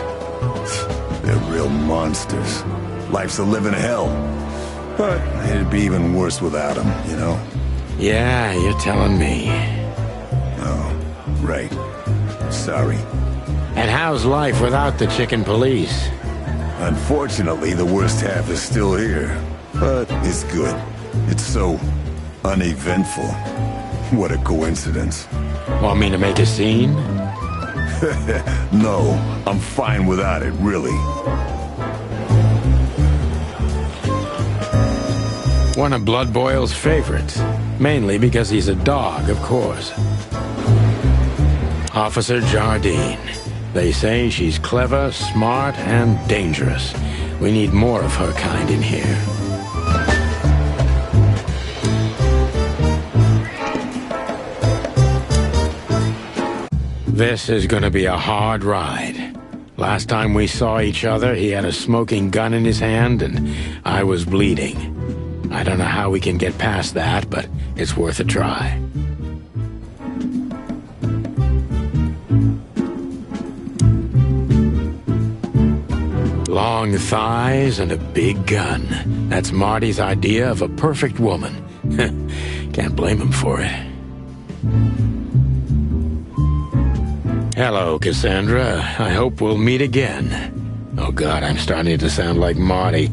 K: They're real monsters. Life's a living hell. But it'd be even worse without them, you know?
F: Yeah, you're telling me.
K: Oh, right. Sorry.
F: And how's life without the chicken police?
K: Unfortunately, the worst half is still here. But it's good. It's so uneventful. What a coincidence.
F: Want me to make a scene?
K: No, I'm fine without it, really.
F: One of Blood Boyle's favorites. Mainly because he's a dog, of course. Officer Jardine. They say she's clever, smart, and dangerous. We need more of her kind in here. This is gonna be a hard ride. Last time we saw each other, he had a smoking gun in his hand, and I was bleeding. I don't know how we can get past that, but it's worth a try. Long thighs and a big gun. That's Marty's idea of a perfect woman. Can't blame him for it. Hello, Cassandra. I hope we'll meet again. Oh God, I'm starting to sound like Marty.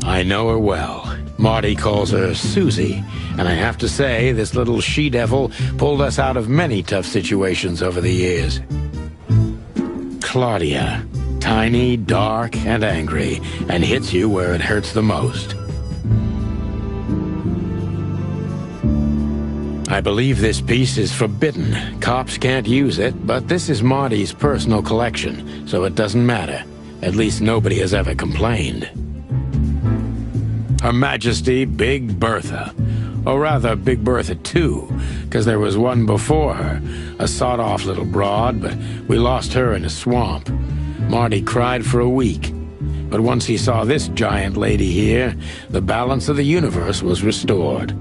F: I know her well. Marty calls her Susie, and I have to say, this little she-devil pulled us out of many tough situations over the years. Claudia. Tiny, dark, and angry, and hits you where it hurts the most. I believe this piece is forbidden. Cops can't use it, but this is Marty's personal collection, so it doesn't matter. At least nobody has ever complained. Her Majesty Big Bertha. Or rather, Big Bertha II, because there was one before her, a sawed-off little broad, but we lost her in a swamp. Marty cried for a week. But once he saw this giant lady here, the balance of the universe was restored.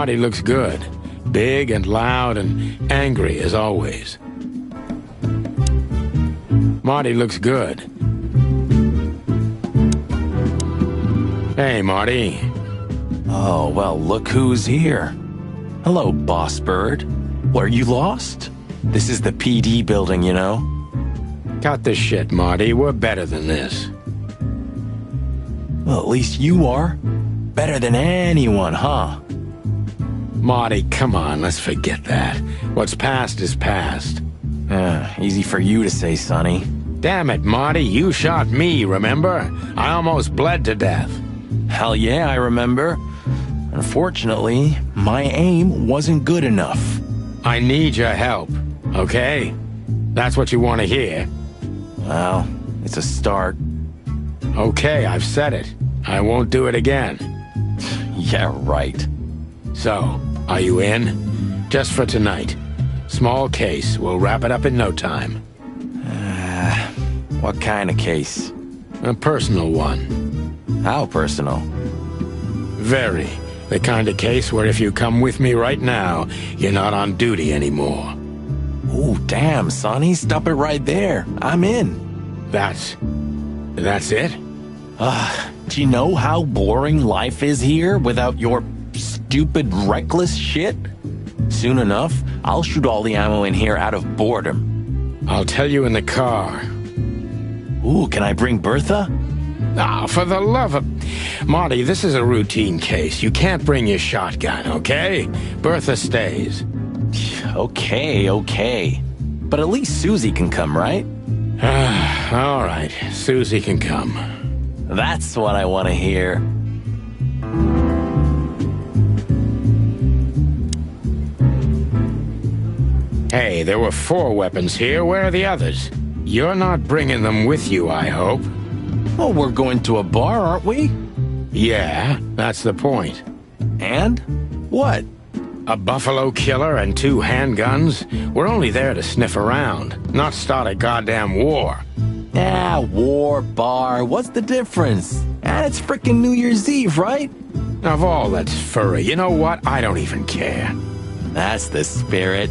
F: Marty looks good. Big and loud and angry as always. Marty looks good. Hey, Marty.
E: Oh, well, look who's here. Hello, Boss Bird. Were you lost? This is the PD building, you know.
F: Cut the shit, Marty. We're better than this.
E: Well, at least you are. Better than anyone, huh?
F: Marty, come on, let's forget that. What's past is past.
E: Easy for you to say, Sonny.
F: Damn it, Marty, you shot me, remember? I almost bled to death.
E: Hell yeah, I remember. Unfortunately, my aim wasn't good enough.
F: I need your help, okay? That's what you want to hear.
E: Well, it's a start.
F: Okay, I've said it. I won't do it again.
E: Yeah, right.
F: So, are you in? Just for tonight. Small case. We'll wrap it up in no time.
E: What kind of case?
F: A personal one.
E: How personal?
F: Very. The kind of case where if you come with me right now, you're not on duty anymore.
E: Ooh, damn, Sonny. Stop it right there. I'm in.
F: That's it?
E: Do you know how boring life is here without your stupid, reckless shit? Soon enough, I'll shoot all the ammo in here out of boredom.
F: I'll tell you in the car.
E: Ooh, can I bring Bertha?
F: Ah, for the love of... Marty, this is a routine case. You can't bring your shotgun, okay? Bertha stays.
E: Okay. But at least Susie can come, right?
F: All right, Susie can come.
E: That's what I want to hear.
F: Hey, there were 4 weapons here. Where are the others? You're not bringing them with you, I hope.
E: Oh, we're going to a bar, aren't we?
F: Yeah, that's the point.
E: And? What?
F: A buffalo killer and 2 handguns? We're only there to sniff around, not start a goddamn war.
E: Yeah, war, bar, what's the difference? And it's frickin' New Year's Eve, right?
F: Of all that's furry, you know what? I don't even care.
E: That's the spirit.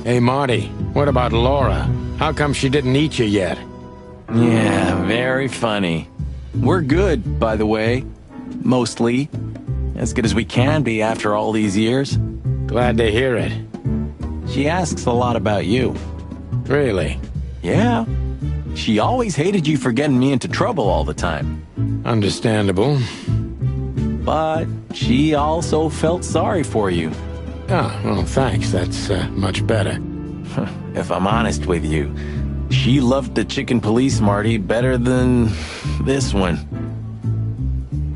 F: Hey, Marty, what about Laura? How come she didn't eat you yet?
E: Yeah, very funny. We're good, by the way. Mostly. As good as we can be after all these years.
F: Glad to hear it.
E: She asks a lot about you.
F: Really?
E: Yeah. She always hated you for getting me into trouble all the time.
F: Understandable.
E: But she also felt sorry for you.
F: Ah, well, thanks. That's much better.
E: If I'm honest with you, she loved the chicken police, Marty, better than this one.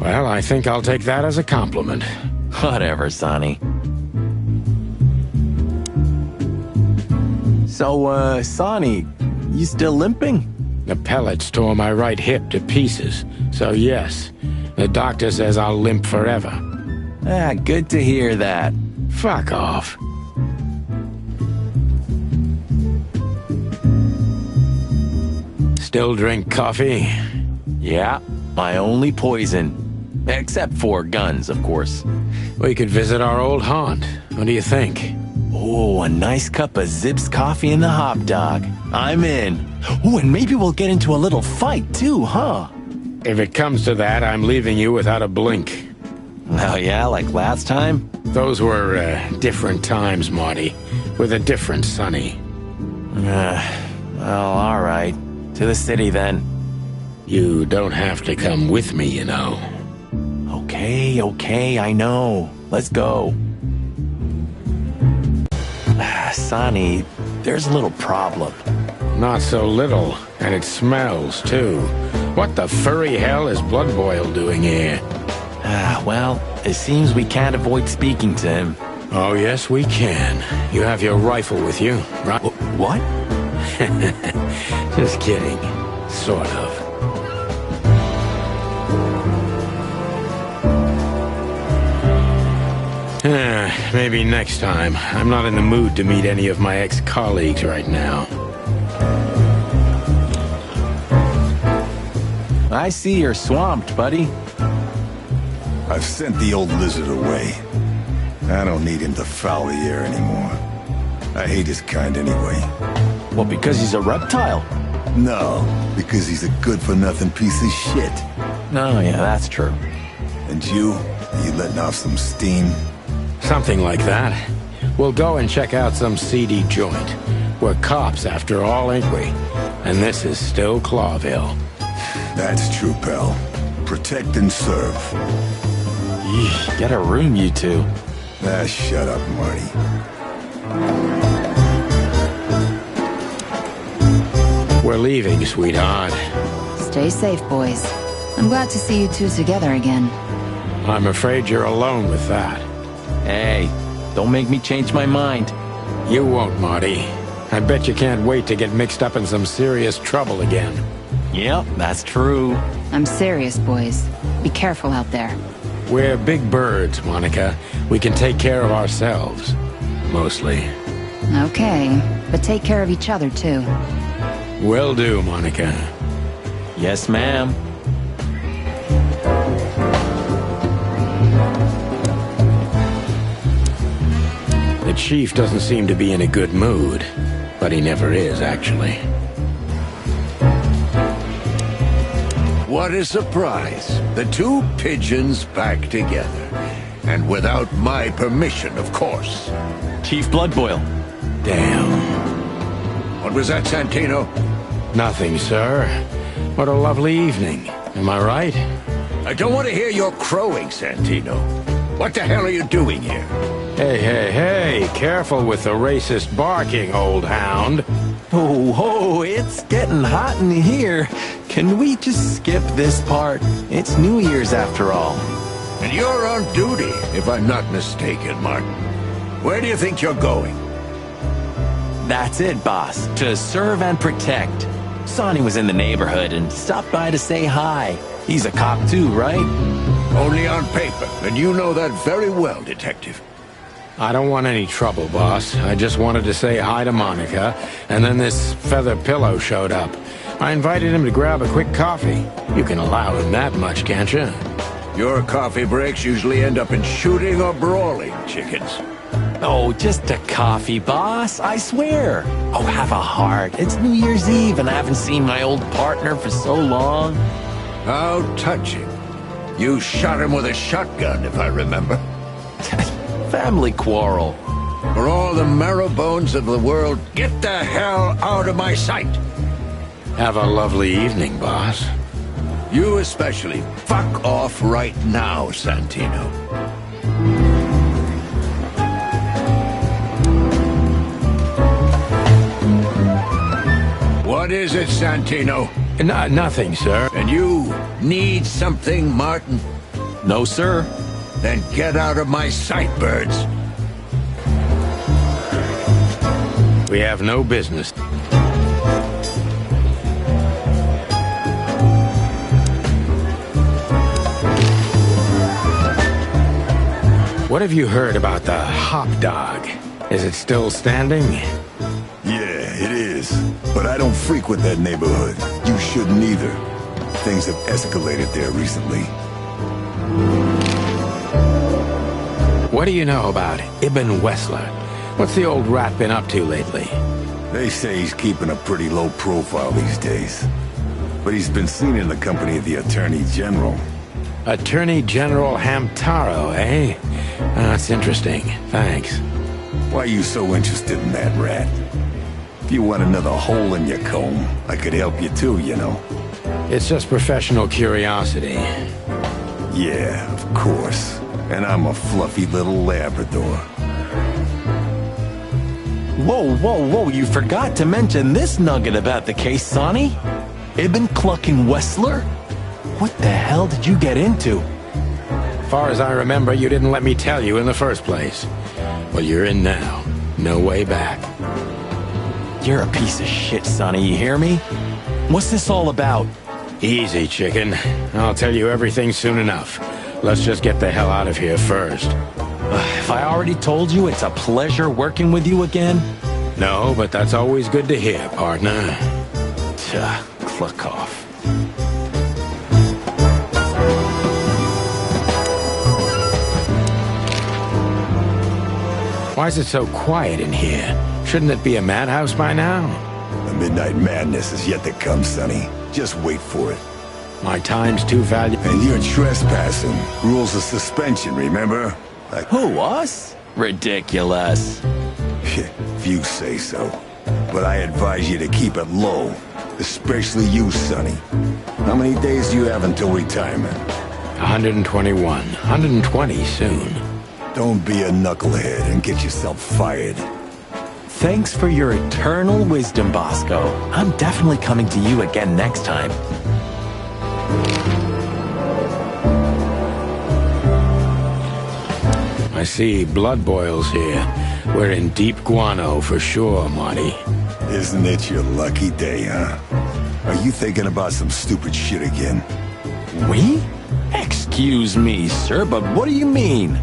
F: Well, I think I'll take that as a compliment.
E: Whatever, Sonny. So, Sonny, you still limping?
F: The pellets tore my right hip to pieces, so yes. The doctor says I'll limp forever.
E: Ah, good to hear that.
F: Fuck off. Still drink coffee?
E: Yeah, my only poison. Except for guns, of course.
F: We could visit our old haunt. What do you think?
E: Oh, a nice cup of Zips coffee and the hot dog. I'm in. Oh, and maybe we'll get into a little fight too, huh?
F: If it comes to that, I'm leaving you without a blink.
E: Oh yeah, like last time?
F: Those were, different times, Marty. With a different Sonny.
E: Well, all right. To the city, then.
F: You don't have to come with me, you know.
E: Okay, I know. Let's go. Sonny, there's a little problem.
F: Not so little, and it smells, too. What the furry hell is Blood Boil doing here?
E: Well, it seems we can't avoid speaking to him.
F: Oh, yes, we can. You have your rifle with you, right?
E: What?
F: Just kidding. Sort of. Maybe next time. I'm not in the mood to meet any of my ex-colleagues right now.
E: I see you're swamped, buddy.
K: I've sent the old lizard away. I don't need him to foul the air anymore. I hate his kind anyway.
E: Well, because he's a reptile.
K: No, because he's a good-for-nothing piece of shit.
E: Oh, yeah, that's true.
K: And you letting off some steam?
F: Something like that. We'll go and check out some seedy joint. We're cops, after all, ain't we? And this is still Clawville.
K: That's true, pal. Protect and serve.
E: Yeesh, get a room, you two.
K: Ah, shut up, Marty.
F: We're leaving, sweetheart.
I: Stay safe, boys. I'm glad to see you two together again.
F: I'm afraid you're alone with that.
E: Hey, don't make me change my mind.
F: You won't, Marty. I bet you can't wait to get mixed up in some serious trouble again.
E: Yep, that's true.
I: I'm serious, boys. Be careful out there.
F: We're big birds, Monica. We can take care of ourselves. Mostly.
I: Okay, but take care of each other, too.
F: Will do, Monica.
E: Yes, ma'am.
F: The chief doesn't seem to be in a good mood, but he never is, actually.
L: What a surprise. The two pigeons back together. And without my permission, of course.
E: Chief Bloodboil.
F: Damn.
L: What was that, Santino?
F: Nothing, sir. What a lovely evening. Am I right?
L: I don't want to hear your crowing, Santino. What the hell are you doing here?
F: Hey, careful with the racist barking, old hound.
E: Oh, it's getting hot in here. Can we just skip this part? It's New Year's after all.
L: And you're on duty, if I'm not mistaken, Martin. Where do you think you're going?
E: That's it, boss. To serve and protect. Sonny was in the neighborhood and stopped by to say hi. He's a cop too, right?
L: Only on paper, and you know that very well, Detective.
F: I don't want any trouble, boss. I just wanted to say hi to Monica, and then this feather pillow showed up. I invited him to grab a quick coffee. You can allow him that much, can't you?
L: Your coffee breaks usually end up in shooting or brawling, chickens.
E: Oh, just a coffee, boss, I swear. Oh, have a heart. It's New Year's Eve, and I haven't seen my old partner for so long.
L: How touching. You shot him with a shotgun, if I remember.
E: Family quarrel.
L: For all the marrow bones of the world, get the hell out of my sight!
F: Have a lovely evening, boss.
L: You especially. Fuck off right now, Santino. What is it, Santino?
F: Nothing, sir.
L: And you need something, Martin?
E: No, sir.
L: Then get out of my sight, birds.
F: We have no business. What have you heard about the hop dog? Is it still standing?
K: Yeah, it is. But I don't frequent that neighborhood. You shouldn't either. Things have escalated there recently.
F: What do you know about Ibn Wessler? What's the old rat been up to lately?
K: They say he's keeping a pretty low profile these days. But he's been seen in the company of the Attorney General.
F: Attorney General Hamtaro, eh? That's interesting. Thanks.
K: Why are you so interested in that rat? If you want another hole in your comb, I could help you too, you know.
F: It's just professional curiosity.
K: Yeah, of course. And I'm a fluffy little Labrador.
E: Whoa, you forgot to mention this nugget about the case, Sonny. Ibn Clucking Wessler? What the hell did you get into?
F: Far as I remember, you didn't let me tell you in the first place. Well, you're in now. No way back.
E: You're a piece of shit, Sonny, you hear me? What's this all about?
F: Easy, chicken. I'll tell you everything soon enough. Let's just get the hell out of here first.
E: Have I already told you it's a pleasure working with you again?
F: No, but that's always good to hear, partner.
E: Cluck off.
F: Why is it so quiet in here? Shouldn't it be a madhouse by now?
K: The midnight madness is yet to come, Sonny. Just wait for it.
F: My time's too valuable.
K: And you're trespassing. Rules of suspension, remember? Like,
E: Who, us? Ridiculous.
K: if you say so. But I advise you to keep it low. Especially you, Sonny. How many days do you have until retirement?
F: 121. 120 soon.
K: Don't be a knucklehead and get yourself fired.
E: Thanks for your eternal wisdom, Bosco. I'm definitely coming to you again next time.
F: I see blood boils here. We're in deep guano for sure, Marty.
K: Isn't it your lucky day, huh? Are you thinking about some stupid shit again?
E: We? Excuse me, sir, but what do you mean?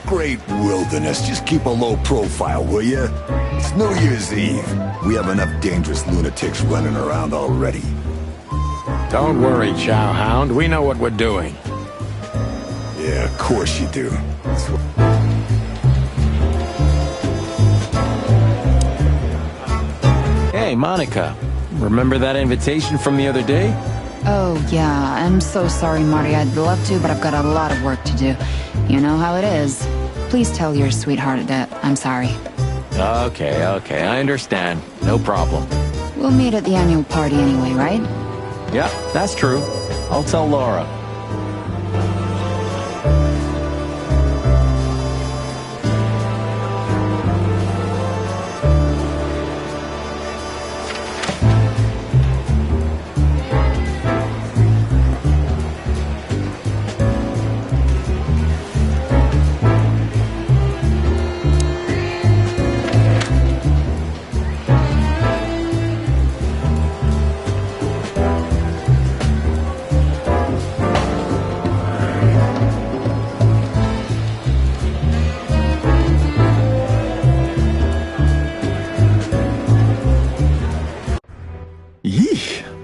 K: Great wilderness. Just keep a low profile, will you? It's New Year's Eve. We have enough dangerous lunatics running around already.
F: Don't worry, Chowhound. We know what we're doing.
K: Yeah, of course you do. That's what...
E: Hey, Monica. Remember that invitation from the other day?
I: Oh, yeah. I'm so sorry, Marty. I'd love to, but I've got a lot of work to do. You know how it is. Please tell your sweetheart that I'm sorry.
E: Okay, I understand. No problem.
I: We'll meet at the annual party anyway, right?
E: Yeah, that's true. I'll tell Laura.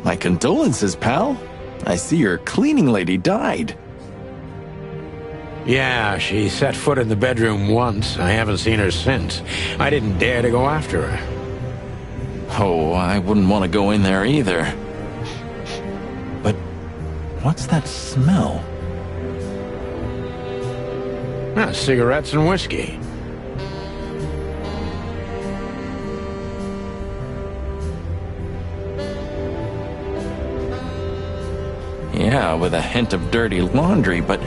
E: My condolences, pal. I see your cleaning lady died.
F: Yeah, she set foot in the bedroom once. I haven't seen her since. I didn't dare to go after her.
E: Oh, I wouldn't want to go in there either. But what's that smell?
F: Cigarettes and whiskey.
E: Yeah, with a hint of dirty laundry, but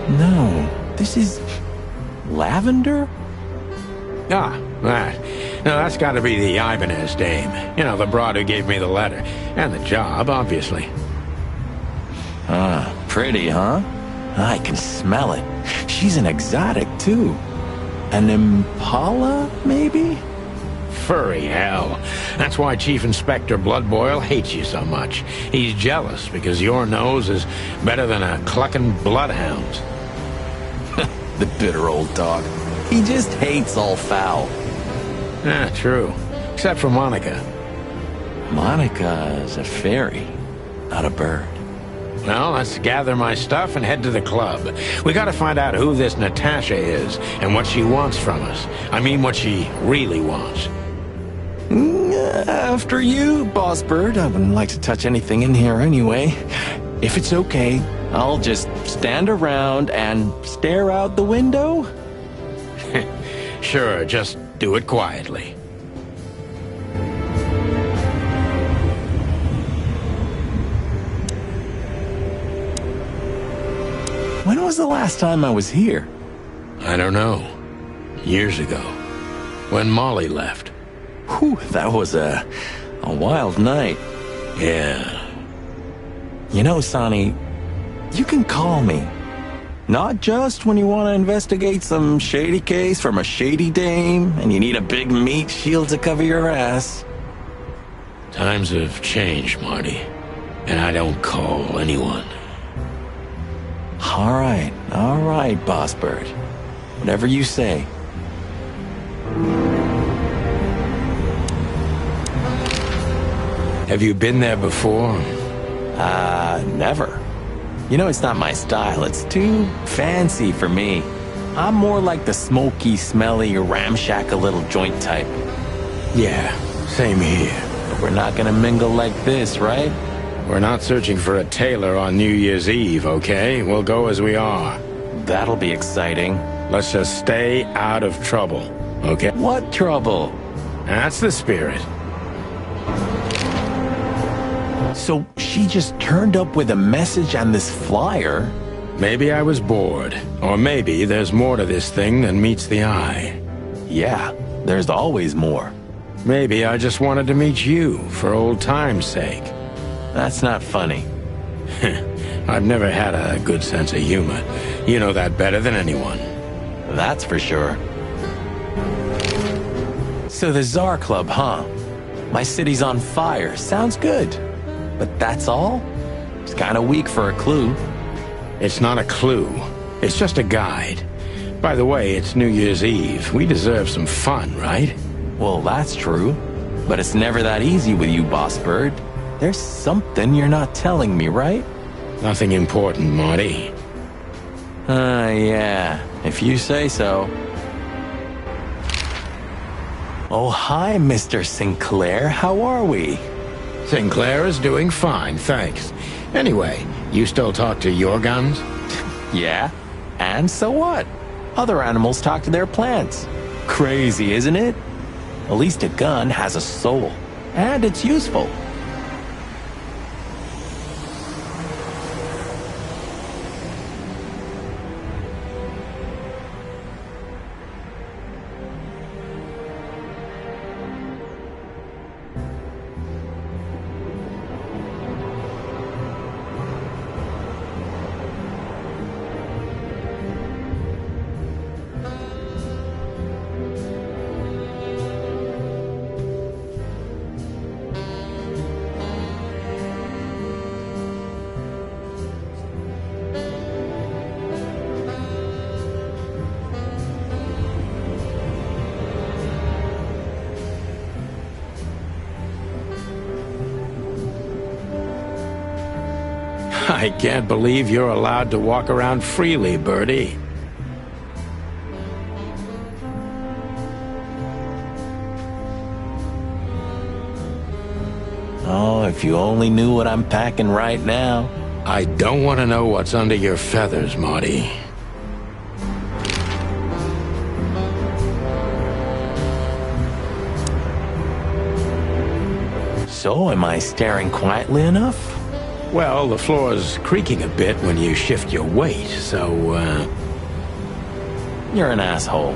E: no, this is lavender?
F: Ah, that. No, that's got to be the Ibanez dame. You know, the broad who gave me the letter. And the job, obviously.
E: Ah, pretty, huh? I can smell it. She's an exotic, too. An impala, maybe?
F: Furry hell. That's why Chief Inspector Bloodboil hates you so much. He's jealous because your nose is better than a clucking bloodhound.
E: The bitter old dog. He just hates all foul.
F: Ah, true. Except for Monica.
E: Monica is a fairy, not a bird.
F: Well, let's gather my stuff and head to the club. We gotta find out who this Natasha is and what she wants from us. I mean, what she really wants.
E: After you, Boss Bird. I wouldn't like to touch anything in here anyway. If it's okay, I'll just stand around and stare out the window?
F: Sure, just do it quietly.
E: When was the last time I was here?
F: I don't know. Years ago. When Molly left.
E: Whew, that was a wild night.
F: Yeah.
E: You know, Sonny, you can call me. Not just when you want to investigate some shady case from a shady dame and you need a big meat shield to cover your ass.
F: Times have changed, Marty. And I don't call anyone.
E: All right, Boss Bird. Whatever you say.
F: Have you been there before?
E: Never. You know, it's not my style. It's too fancy for me. I'm more like the smoky, smelly, ramshackle little joint type.
F: Yeah, same here.
E: But we're not gonna mingle like this, right?
F: We're not searching for a tailor on New Year's Eve, okay? We'll go as we are.
E: That'll be exciting.
F: Let's just stay out of trouble, okay?
E: What trouble?
F: That's the spirit.
E: So she just turned up with a message and this flyer?
F: Maybe I was bored. Or maybe there's more to this thing than meets the eye.
E: Yeah, there's always more.
F: Maybe I just wanted to meet you, for old time's sake.
E: That's not funny.
F: I've never had a good sense of humor. You know that better than anyone.
E: That's for sure. So the Tsar Club, huh? My city's on fire. Sounds good. But that's all? It's kind of weak for a clue.
F: It's not a clue. It's just a guide. By the way, it's New Year's Eve. We deserve some fun, right?
E: Well, that's true. But it's never that easy with you, Boss Bird. There's something you're not telling me, right?
F: Nothing important, Marty.
E: Yeah. If you say so. Oh, hi, Mr. Sinclair. How are we?
F: Sinclair is doing fine, thanks. Anyway, you still talk to your guns?
E: Yeah. And so what? Other animals talk to their plants. Crazy, isn't it? At least a gun has a soul. And it's useful.
F: I can't believe you're allowed to walk around freely, Birdie.
E: Oh, if you only knew what I'm packing right now.
F: I don't want to know what's under your feathers, Marty.
E: So, am I staring quietly enough?
F: Well, the floor's creaking a bit when you shift your weight, so,
E: You're an asshole.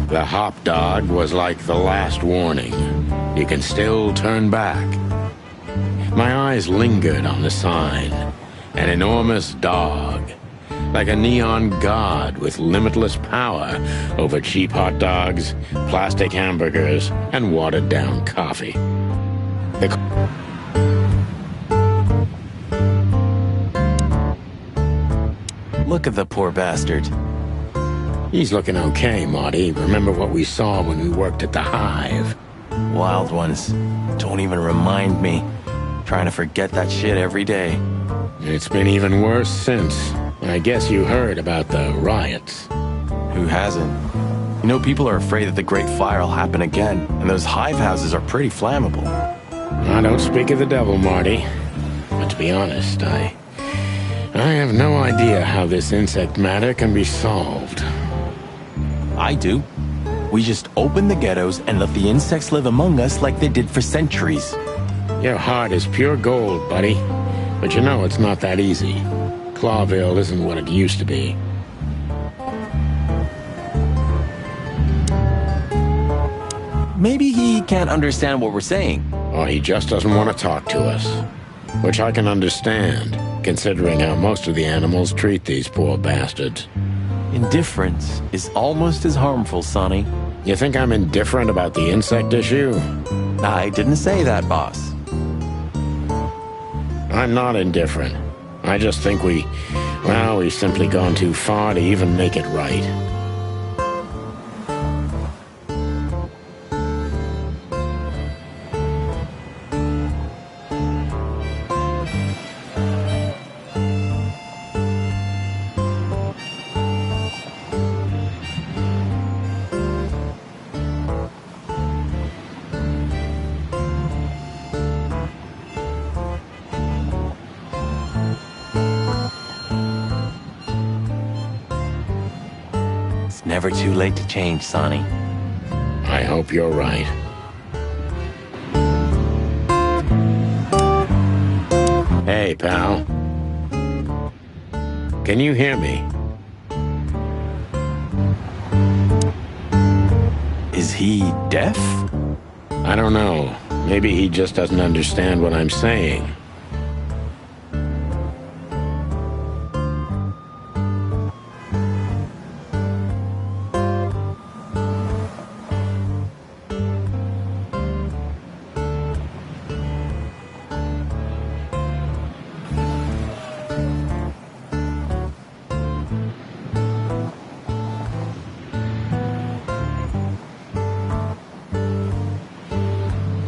F: The hop dog was like the last warning. You can still turn back. My eyes lingered on the sign. An enormous dog. Like a neon god with limitless power over cheap hot dogs, plastic hamburgers, and watered-down coffee.
E: Look at the poor bastard.
F: He's looking okay, Marty. Remember what we saw when we worked at the Hive?
E: Wild ones. Don't even remind me. Trying to forget that shit every day.
F: It's been even worse since. I guess you heard about the riots.
E: Who hasn't? You know, people are afraid that the Great Fire will happen again, and those hive houses are pretty flammable.
F: I don't speak of the devil, Marty. But to be honest, I have no idea how this insect matter can be solved.
E: I do. We just open the ghettos and let the insects live among us like they did for centuries.
F: Your heart is pure gold, buddy. But you know it's not that easy. Clawville isn't what it used to be.
E: Maybe he can't understand what we're saying.
F: Or he just doesn't want to talk to us. Which I can understand. considering how most of the animals treat these poor bastards.
E: Indifference is almost as harmful, Sonny.
F: You think I'm indifferent about the insect issue?
E: I didn't say that, boss.
F: I'm not indifferent. I just think we've simply gone too far to even make it right.
E: Never too late to change, Sonny.
F: I hope you're right. Hey, pal. Can you hear me?
E: Is he deaf?
F: I don't know. Maybe he just doesn't understand what I'm saying.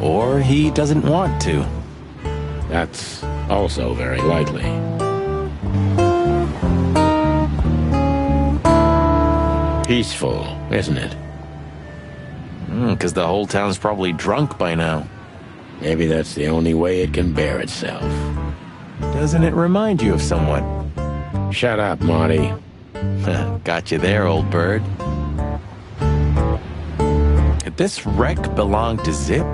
E: Or he doesn't want to.
F: That's also very likely. Peaceful, isn't it?
E: 'Cause the whole town's probably drunk by now.
F: Maybe that's the only way it can bear itself.
E: Doesn't it remind you of someone?
F: Shut up, Marty.
E: Got you there, old bird. Could this wreck belong to Zip?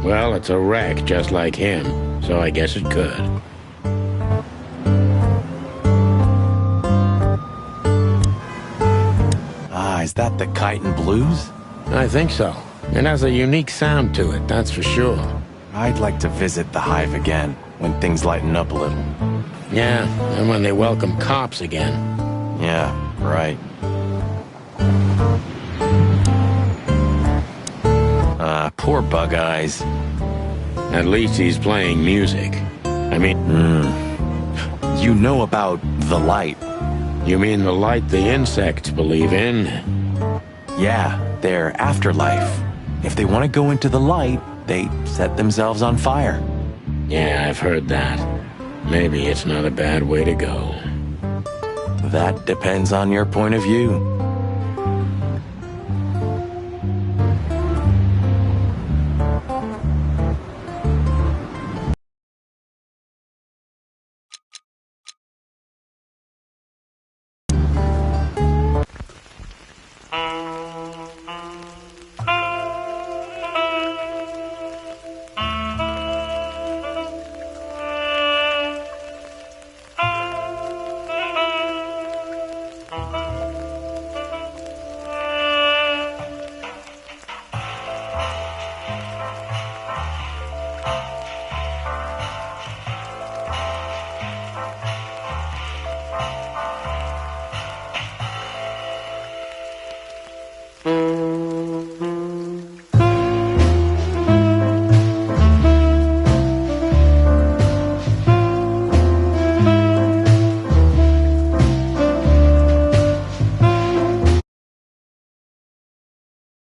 F: Well, it's a wreck just like him, so I guess it could.
E: Is that the Kite and Blues?
F: I think so. It has a unique sound to it, that's for sure.
E: I'd like to visit the Hive again, when things lighten up a little.
F: Yeah, and when they welcome cops again.
E: Yeah, right. Poor Bug Eyes.
F: At least he's playing music. I mean...
E: You know about the light.
F: You mean the light the insects believe in?
E: Yeah, their afterlife. If they want to go into the light, they set themselves on fire.
F: Yeah, I've heard that. Maybe it's not a bad way to go.
E: That depends on your point of view.